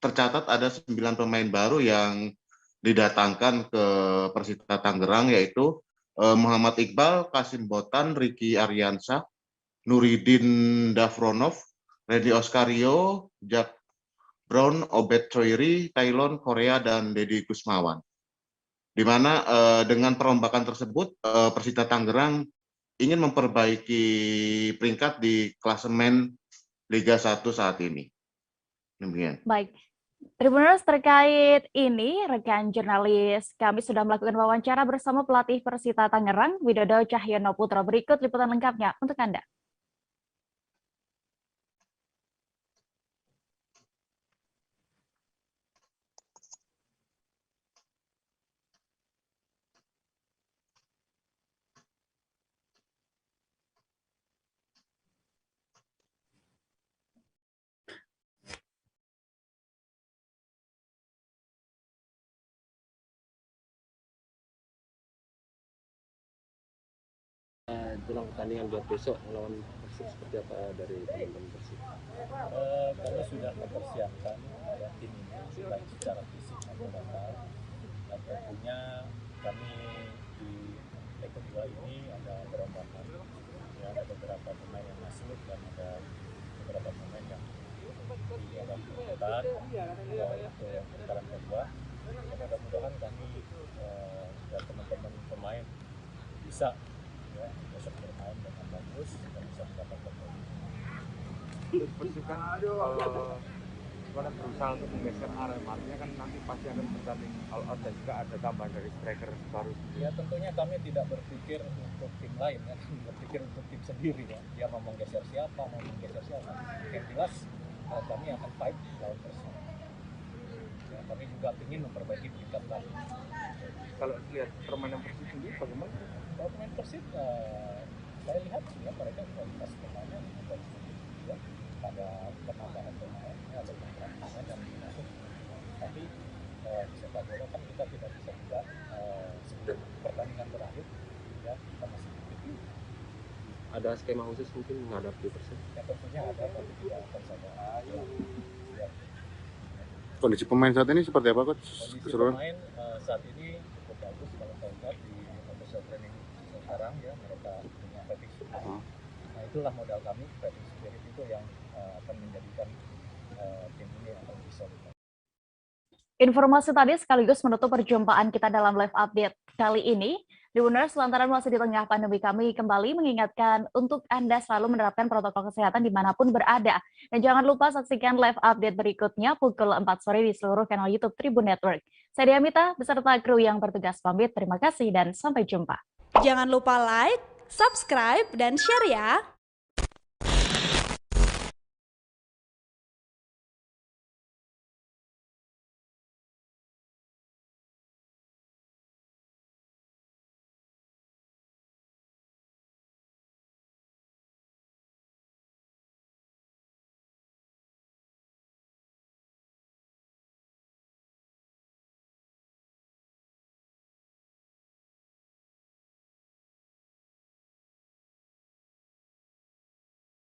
tercatat ada 9 pemain baru yang didatangkan ke Persita Tangerang, yaitu Muhammad Iqbal, Kasim Botan, Ricky Aryansa, Nuridin Dafronov, Reddy Oskario, Jack Brown, Obed Choiri, Tailon Korea, dan Dedi Gusmawan. Di mana dengan perombakan tersebut, Persita Tangerang ingin memperbaiki peringkat di klasemen Liga 1 saat ini. Demikian. Baik. Tribuners, terkait ini, rekan jurnalis kami sudah melakukan wawancara bersama pelatih Persita Tangerang, Widodo Cahyono Putra. Berikut liputan lengkapnya untuk Anda. Jelang pertandingan buat besok melawan Persib, seperti apa dari teman-teman Persib? Kami sudah mempersiapkan tim ini baik secara fisik maupun mental, dan tentunya kami di leg kedua ini ada perombakan, ya, ada beberapa pemain yang masuk dan ada beberapa pemain yang di dalam putaran untuk putaran kedua. Dan mudah-mudahan kami dan teman-teman pemain bisa besok bermain dengan bagus dan bisa mendapatkan poin. Persib kan berusaha untuk menggeser Arema, artinya kan nanti pasti akan bertanding all out dan juga ada tambahan dari striker baru. Ya tentunya kami tidak berpikir untuk tim lain, ya, berpikir untuk tim sendiri ya. Dia mau menggeser siapa, mau menggeser siapa. Yang jelas kami akan fight lawan Persib. Ya, kami juga ingin memperbaiki peringkat kami. Kalau lihat permainan Persib sendiri bagaimana? Kalau pemain Persib, saya lihat ya mereka kualitas pemainnya bagus juga. Ada penambahan pemain, ada penambahan pemain yang masuk. Tapi di sepak bola kan kita tidak bisa bilang sebelum pertandingan berakhir ya kita masih begitu. Ada skema khusus mungkin menghadapi Persib? Ya tentunya ada, tapi tidak akan sama. Kondisi pemain saat ini seperti apa, Coach? Kondisi Keseluruhan? pemain saat ini cukup bagus kalau saya lihat di official training sekarang ya, mereka punya fighting spirit. Nah itulah modal kami, fighting spirit itu yang akan menjadikan tim ini akan lebih solid. Informasi tadi sekaligus menutup perjumpaan kita dalam live update kali ini. Tribuners, lantaran masih di tengah pandemi, kami kembali mengingatkan untuk Anda selalu menerapkan protokol kesehatan dimanapun berada. Dan jangan lupa saksikan live update berikutnya pukul 4 sore di seluruh kanal YouTube Tribun Network. Saya Diamita, beserta kru yang bertugas pamit. Terima kasih dan sampai jumpa. Jangan lupa like, subscribe, dan share ya!